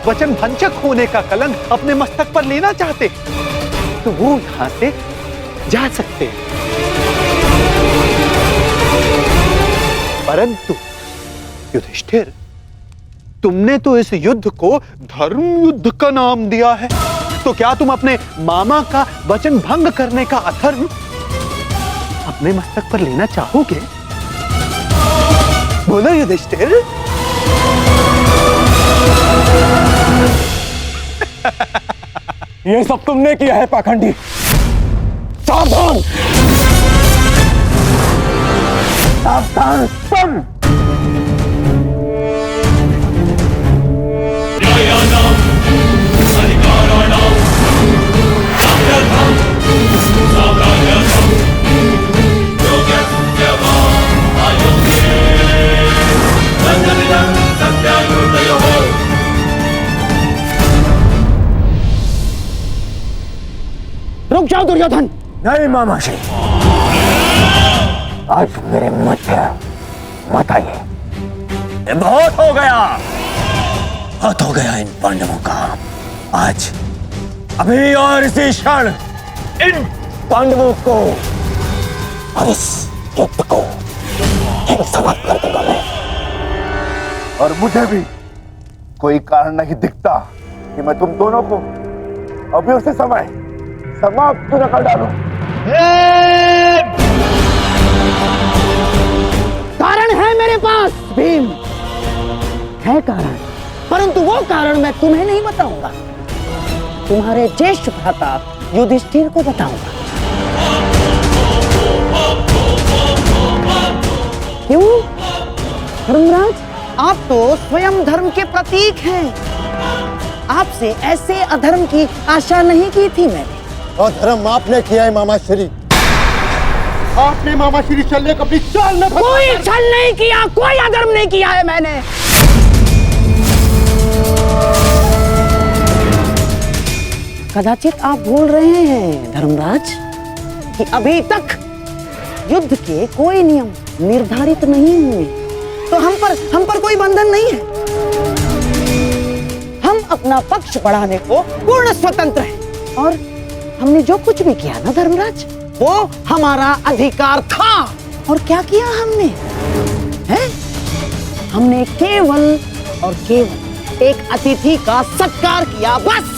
वचन भंजक होने का कलंक अपने मस्तक पर लेना चाहते तो वो यहां से जा सकते हैं। परंतु युधिष्ठिर, तुमने तो इस युद्ध को धर्म युद्ध का नाम दिया है, तो क्या तुम अपने मामा का वचन भंग करने का अधर्म अपने मस्तक पर लेना चाहोगे? बोलो युधिष्ठिर। ये सब तुमने किया है पाखंडी। सावधान, सावधान सुन। रुक जाओ दुर्योधन। नहीं मामाश्री, आज मेरे मध्य मत आइए। ये बहुत हो गया, बहुत हो गया इन पांडवों का। आज अभी और इसी क्षण इन पांडवों को और इस युद्ध को समाप्त कर दूंगा मैं। और मुझे भी कोई कारण नहीं दिखता कि मैं तुम दोनों को अभी उसी समय समाप्त न कर डालूं। कारण है मेरे पास भीम, है कारण, परंतु वो कारण मैं तुम्हें नहीं बताऊंगा, तुम्हारे ज्येष्ठ भ्राता युधिष्ठिर को बताऊंगा। क्यों धर्मराज, आप तो स्वयं धर्म के प्रतीक हैं। आपसे ऐसे अधर्म की आशा नहीं की थी मैंने। अधर्म आपने किया है मामाश्री। आपने मामाश्री शल्य को अपनी चाल में फंसा। कोई छल नहीं किया, कोई अधर्म नहीं किया है मैंने। कदाचित आप भूल रहे हैं धर्मराज कि अभी तक युद्ध के कोई नियम निर्धारित नहीं हुए, तो हम पर कोई बंधन नहीं है। हम अपना पक्ष बढ़ाने को पूर्ण स्वतंत्र हैं, और हमने जो कुछ भी किया ना धर्मराज, वो हमारा अधिकार था। और क्या किया हमने? हैं? हमने केवल और केवल एक अतिथि का सत्कार किया, बस।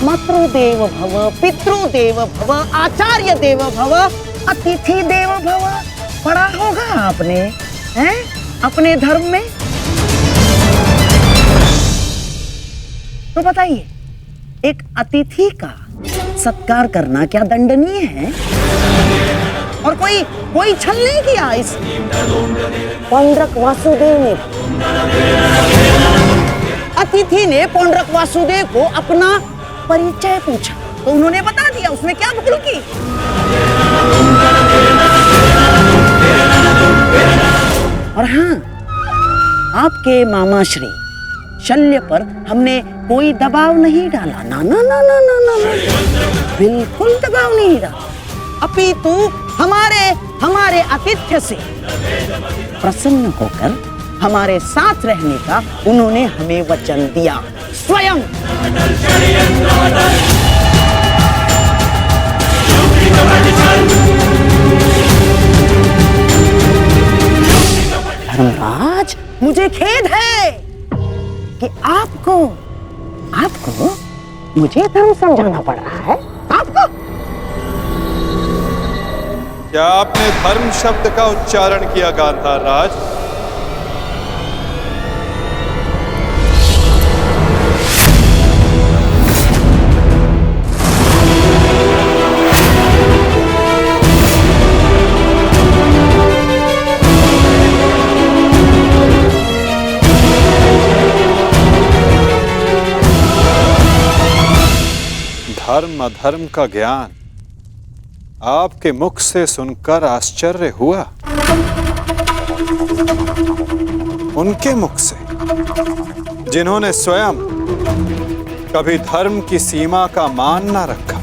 मातृदेव भव, पितृदेव भव, आचार्य देव भव, अतिथि देव भव। पढ़ा होगा आपने, हैं? अपने धर्म में। तो बताइए, एक अतिथि का सत्कार करना क्या दंडनीय है? और कोई छल नहीं किया इस पौंड्रक वासुदेव ने। अतिथि ने पौंड्रक वासुदेव को अपना परिचय पूछा तो उन्होंने बता दिया, उसमें क्या भूल की? और हाँ, आपके मामा श्री शल्य पर हमने कोई दबाव नहीं डाला। ना ना ना ना ना ना, बिल्कुल दबाव नहीं डाला। अपितु हमारे आतिथ्य से प्रसन्न होकर हमारे साथ रहने का उन्होंने हमें वचन दिया स्वयं। धर्मराज, मुझे खेद है कि आपको मुझे धर्म समझाना पड़ रहा है। आपको क्या आपने धर्म शब्द का उच्चारण किया गांधार राज? धर्म अधर्म का ज्ञान आपके मुख से सुनकर आश्चर्य हुआ, उनके मुख से जिन्होंने स्वयं कभी धर्म की सीमा का मान न रखा,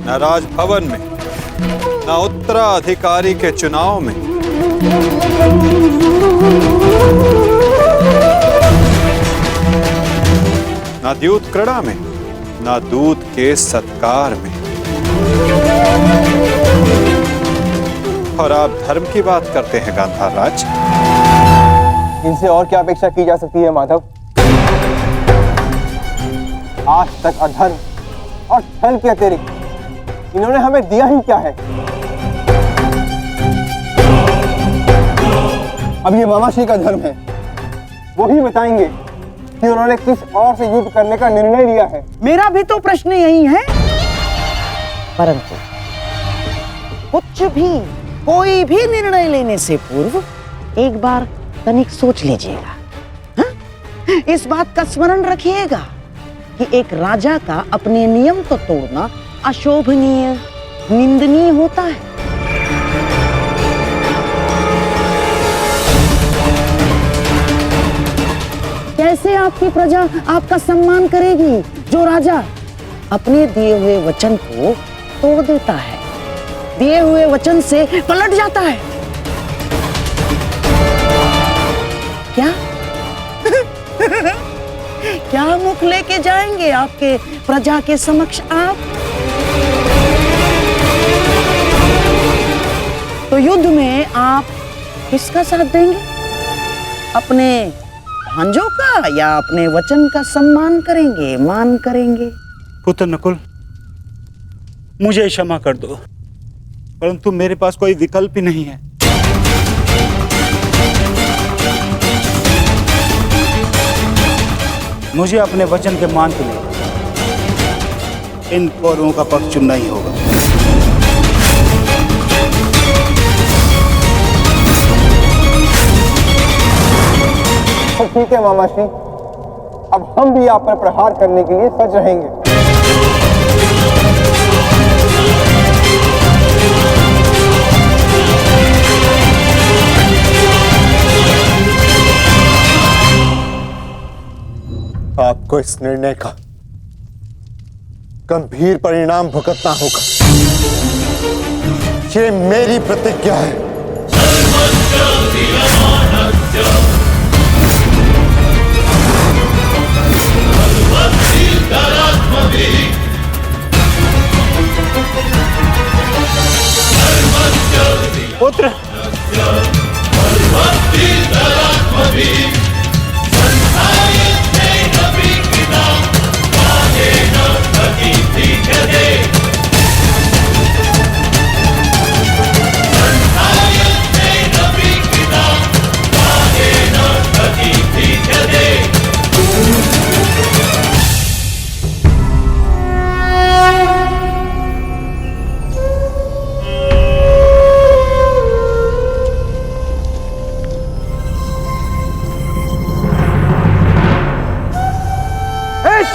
न राजभवन में, न उत्तराधिकारी के चुनाव में, न द्यूत क्रीड़ा में, न दूत के सत्कार में। और आप धर्म की बात करते हैं गांधार राज? इनसे और क्या अपेक्षा की जा सकती है माधव? आज तक अधर्म और छल के अतिरिक्त इन्होंने हमें दिया ही क्या है? अब ये मामाश्री का धर्म है, वो ही बताएंगे कि उन्होंने किस और से युद्ध करने का निर्णय लिया है। मेरा भी तो प्रश्न यही है, परंतु कुछ भी कोई भी निर्णय लेने से पूर्व एक बार तनिक सोच लीजिएगा। हाँ? इस बात का स्मरण रखिएगा कि एक राजा का अपने नियम को तोड़ना अशोभनीय, निंदनीय होता है। कैसे आपकी प्रजा आपका सम्मान करेगी जो राजा अपने दिए हुए वचन को तोड़ देता है, दिए हुए वचन से पलट जाता है? क्या क्या मुख लेके जाएंगे आपके प्रजा के समक्ष आप? तो युद्ध में आप किसका साथ देंगे? अपने भांजों का या अपने वचन का सम्मान करेंगे, मान करेंगे? पुत्र नकुल, मुझे क्षमा कर दो, परंतु मेरे पास कोई विकल्प ही नहीं है। मुझे अपने वचन के मान के लिए इन कौरवों का पक्ष चुनना ही होगा। तो ठीक है मामाश्री, अब हम भी आप पर प्रहार करने के लिए सज रहेंगे। आपको इस निर्णय का गंभीर परिणाम भुगतना होगा, ये मेरी प्रतिज्ञा है। पुत्र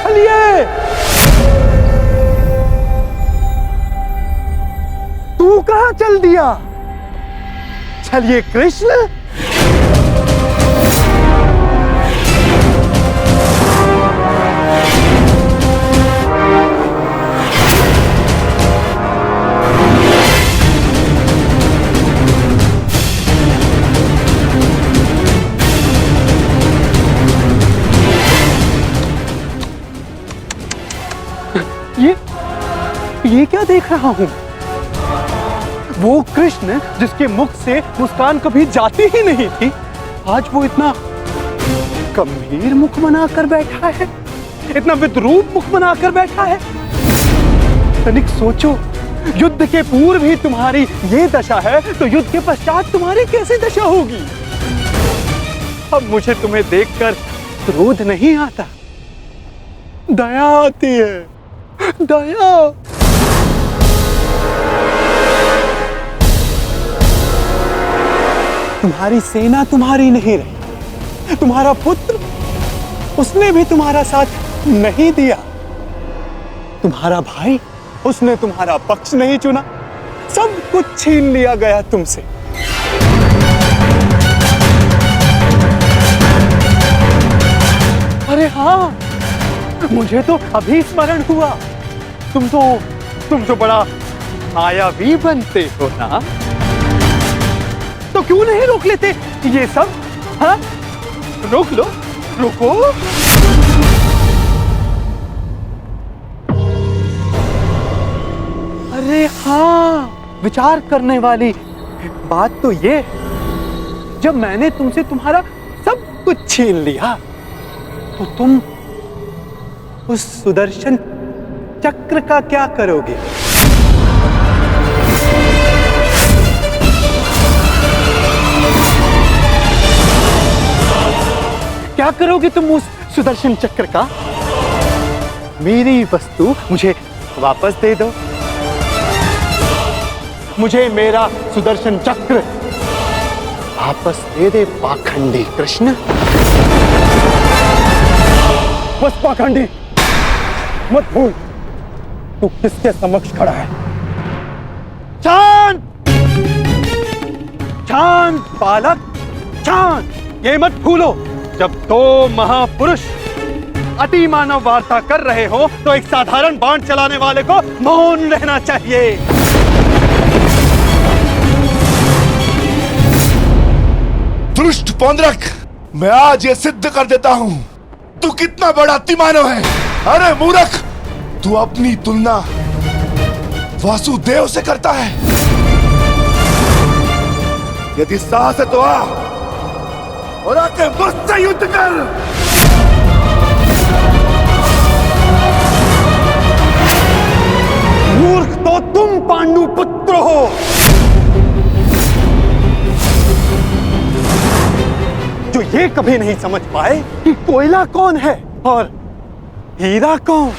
छलिए, तू कहां चल दिया? छलिए कृष्ण, ये क्या देख रहा हूं? वो कृष्ण जिसके मुख से मुस्कान कभी जाती ही नहीं थी, आज वो इतना गंभीर मुख बनाकर बैठा है, इतना विद्रूप मुख बनाकर बैठा है। तनिक सोचो, युद्ध के पूर्व ही तुम्हारी ये दशा है, तो युद्ध के पश्चात तुम्हारी कैसे दशा होगी? अब मुझे तुम्हें देखकर क्रोध नहीं आता, दया आती है, दया। तुम्हारी सेना तुम्हारी नहीं रही, तुम्हारा पुत्र, उसने भी तुम्हारा साथ नहीं दिया, तुम्हारा भाई, उसने तुम्हारा पक्ष नहीं चुना, सब कुछ छीन लिया गया तुमसे। अरे हाँ, मुझे तो अभी स्मरण हुआ, तुम तो बड़ा मायावी बनते हो ना, तो क्यों नहीं रोक लेते ये सब? हाँ, रोक लो, रुको। अरे हाँ, विचार करने वाली बात तो ये, जब मैंने तुमसे तुम्हारा सब कुछ छीन लिया, तो तुम उस सुदर्शन चक्र का क्या करोगे? क्या करोगे तुम उस सुदर्शन चक्र का? मेरी वस्तु मुझे वापस दे दो, मुझे मेरा सुदर्शन चक्र वापस दे दे पाखंडी कृष्ण। बस पाखंडी, मत भूल तू किसके समक्ष खड़ा है। शांत, शांत बालक, शांत। ये मत भूलो, जब दो महापुरुष अति मानव वार्ता कर रहे हो, तो एक साधारण बाण चलाने वाले को मौन रहना चाहिए। दुष्ट पौंड्रक, मैं आज ये सिद्ध कर देता हूं तू कितना बड़ा अतिमानव है। अरे मूर्ख, तू अपनी तुलना वासुदेव से करता है। यदि साहस है तो आ और आके मुझसे युद्ध कर। मूर्ख तो तुम पांडु पुत्र हो। जो ये कभी नहीं समझ पाए कि कोयला कौन है और हीरा कौन,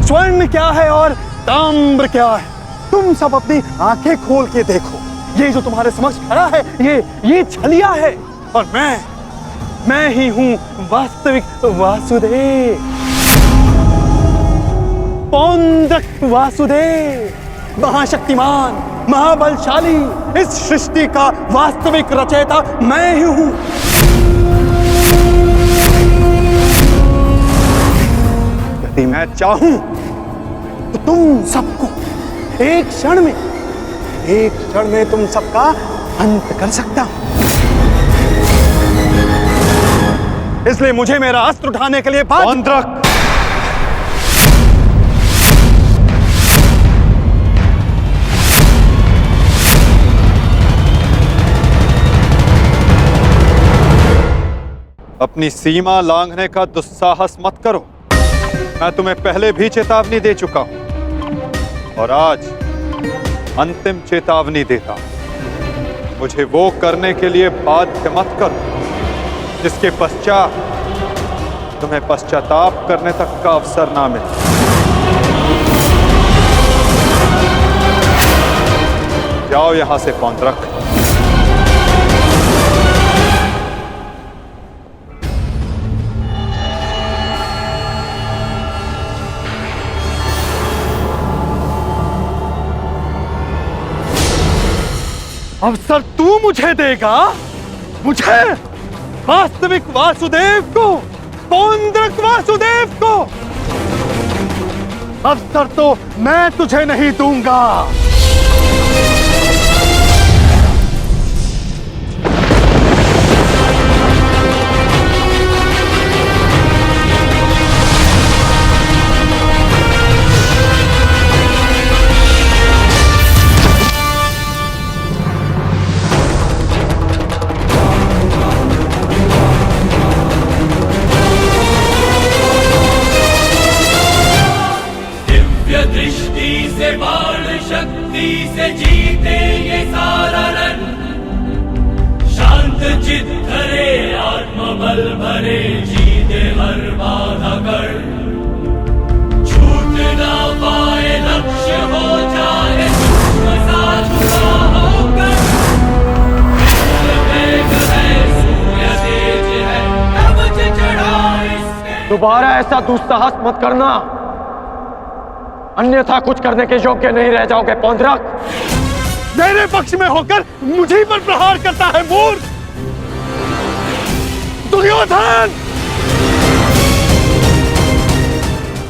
स्वर्ण क्या है और ताम्र क्या है। तुम सब अपनी आंखें खोल के देखो, ये जो तुम्हारे समक्ष खड़ा है, ये छलिया है, और मैं ही हूं वास्तविक वासुदेव, पौंड्रक वासुदेव, महाशक्तिमान, महाबलशाली। इस सृष्टि का वास्तविक रचयिता मैं ही हूं। यदि मैं चाहूं तो तुम सबको एक क्षण में तुम सबका अंत कर सकता हूं। इसलिए मुझे मेरा अस्त्र उठाने के लिए पौंड्रक, अपनी सीमा लांघने का दुस्साहस मत करो। मैं तुम्हें पहले भी चेतावनी दे चुका हूं और आज अंतिम चेतावनी देता हूं। मुझे वो करने के लिए बाध्य मत करो जिसके पश्चात तुम्हें पश्चाताप करने तक का अवसर ना मिले। जाओ यहां से पौंड्रक। अवसर तू मुझे देगा, मुझे, वास्तविक वासुदेव को, पौंड्रक वासुदेव को। अवसर तो मैं तुझे नहीं दूंगा। दृष्टि से बाण शक्ति से जीते ये सारा रण, शांत चित धरे आत्मबल भरे जीते हर बाधा कर, छूट ना पाए लक्ष्य हो जाए सूक्ष्म सा छुपा होकर, वेग है सूर्य तेज है कवच चढ़ा इसके। दोबारा ऐसा दुस्साहस मत करना, अन्यथा कुछ करने के योग्य नहीं रह जाओगे पौंड्रक। मेरे पक्ष में होकर मुझे पर प्रहार करता है मूर्ख दुर्योधन।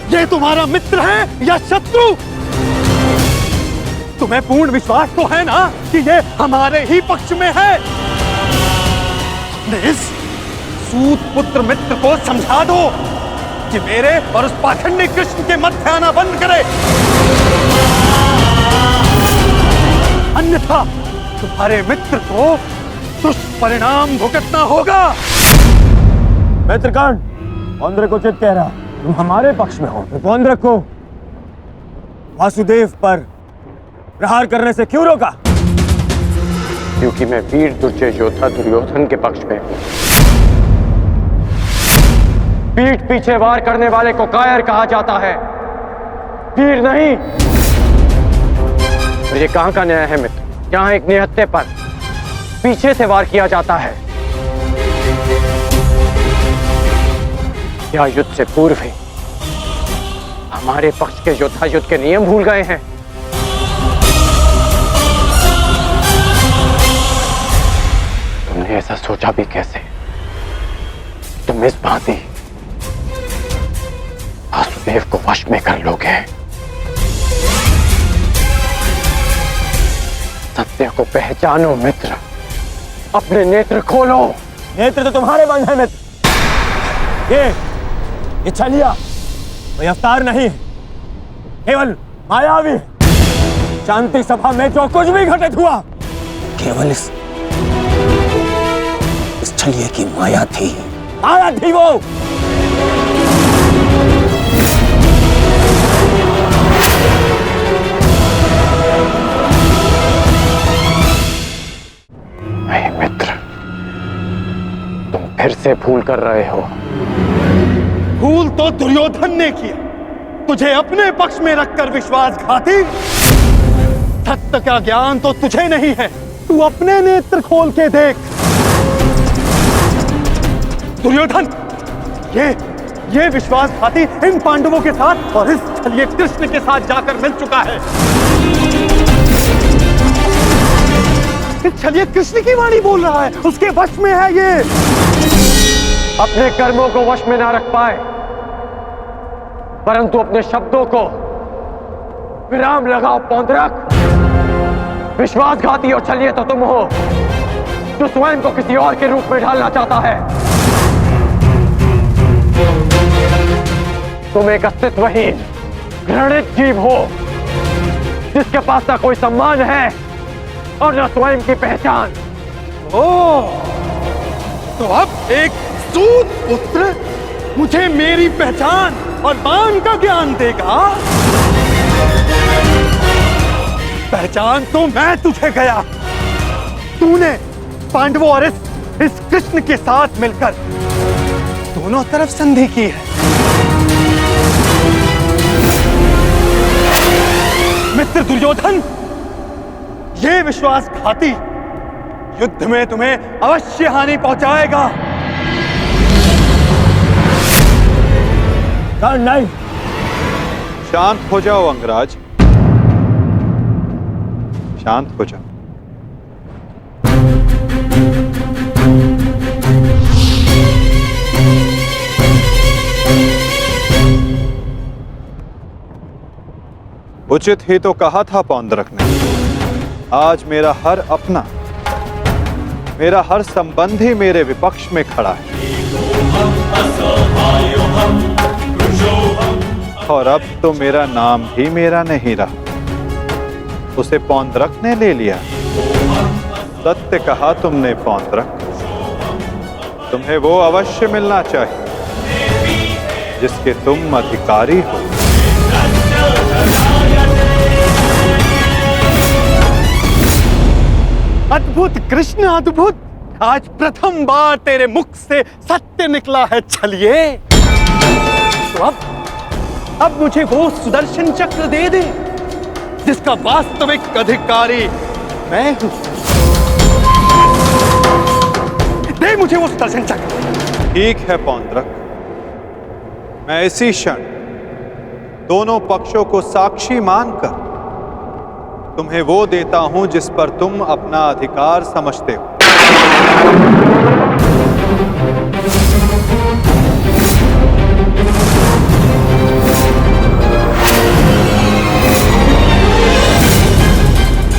ये तुम्हारा मित्र है या शत्रु? तुम्हें पूर्ण विश्वास तो है ना कि ये हमारे ही पक्ष में है? इस सूत पुत्र मित्र को समझा दो कि मेरे और उस पाखंडी कृष्ण के मध्य आना बंद करे, अन्यथा तुम्हारे मित्र को दुष्परिणाम भुगतना होगा। मित्रगण, पौंड्रक उचित कह रहा, तुम हमारे पक्ष में हो, पौंड्रक को वासुदेव पर प्रहार करने से क्यों रोका? क्योंकि मैं वीर दुर्जय योद्धा दुर्योधन के पक्ष में हूं। पीठ पीछे वार करने वाले को कायर कहा जाता है, वीर नहीं। तो ये कहां का न्याय है मित्र? जहां एक निहत्थे पर पीछे से वार किया जाता है। क्या युद्ध से पूर्व ही हमारे पक्ष के योद्धा युद्ध के नियम भूल गए हैं? तुमने ऐसा सोचा भी कैसे? तुम इस भांति वासुदेव को वश में कर लोगे? सत्य को पहचानो मित्र, अपने नेत्र खोलो। नेत्र तो तुम्हारे बंद है मित्र। ये छलिया कोई अवतार नहीं, केवल मायावी। शांति सभा में जो कुछ भी घटित हुआ केवल इस छलिए की माया थी, माया थी वो। मित्र, तुम फिर से भूल कर रहे हो। भूल तो दुर्योधन ने किया, तुझे अपने पक्ष में रखकर विश्वासघाती। सत्य का ज्ञान तो तुझे नहीं है, तू अपने नेत्र खोल के देख। दुर्योधन, ये विश्वासघाती इन पांडवों के साथ और इस छलिए कृष्ण के साथ जाकर मिल चुका है। छलिए कृष्ण की वाणी बोल रहा है, उसके वश में है ये। अपने कर्मों को वश में ना रख पाए, परंतु अपने शब्दों को विराम लगाओ पौंड्रक। विश्वासघाती और छलिए तो तुम हो, जो स्वयं को किसी और के रूप में ढालना चाहता है। तुम एक अस्तित्वहीन घृणित जीव हो, जिसके पास ना कोई सम्मान है और न स्वयं की पहचान। तो अब एक सूत पुत्र मुझे मेरी पहचान और मान का ज्ञान देगा? पहचान तो मैं तुझे गया। तूने पांडवों और इस कृष्ण के साथ मिलकर दोनों तरफ संधि की है। मित्र दुर्योधन, ये विश्वासघाती युद्ध में तुम्हें अवश्य हानि पहुंचाएगा। नहीं। शांत हो जाओ अंगराज, शांत हो जाओ। उचित ही तो कहा था पौंड्रक ने। आज मेरा हर अपना, मेरा हर संबंधी मेरे विपक्ष में खड़ा है, और अब तो मेरा नाम भी मेरा नहीं रहा, उसे पौंड्रक ने ले लिया। सत्य कहा तुमने पौंड्रक, तुम्हें वो अवश्य मिलना चाहिए जिसके तुम अधिकारी हो। अद्भुत कृष्ण अद्भुत, आज प्रथम बार तेरे मुख से सत्य निकला है छलिए। तो अब मुझे वो सुदर्शन चक्र दे दे जिसका वास्तविक अधिकारी मैं हूं। दे मुझे वो सुदर्शन चक्र। ठीक है पौंड्रक, मैं इसी क्षण दोनों पक्षों को साक्षी मानकर तुम्हें वो देता हूं जिस पर तुम अपना अधिकार समझते हो।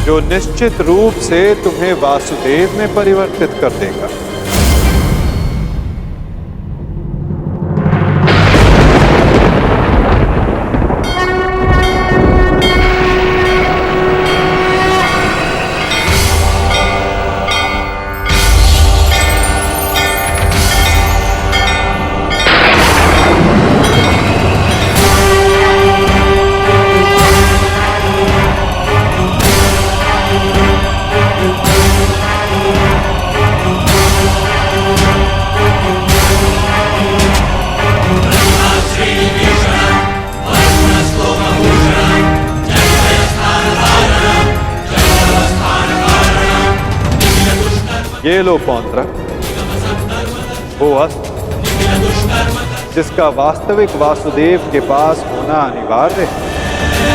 जो निश्चित रूप से तुम्हें वासुदेव में परिवर्तित कर देगा। ये लो पौंड्रक, वो अस्त्र जिसका वास्तविक वासुदेव के पास होना अनिवार्य है।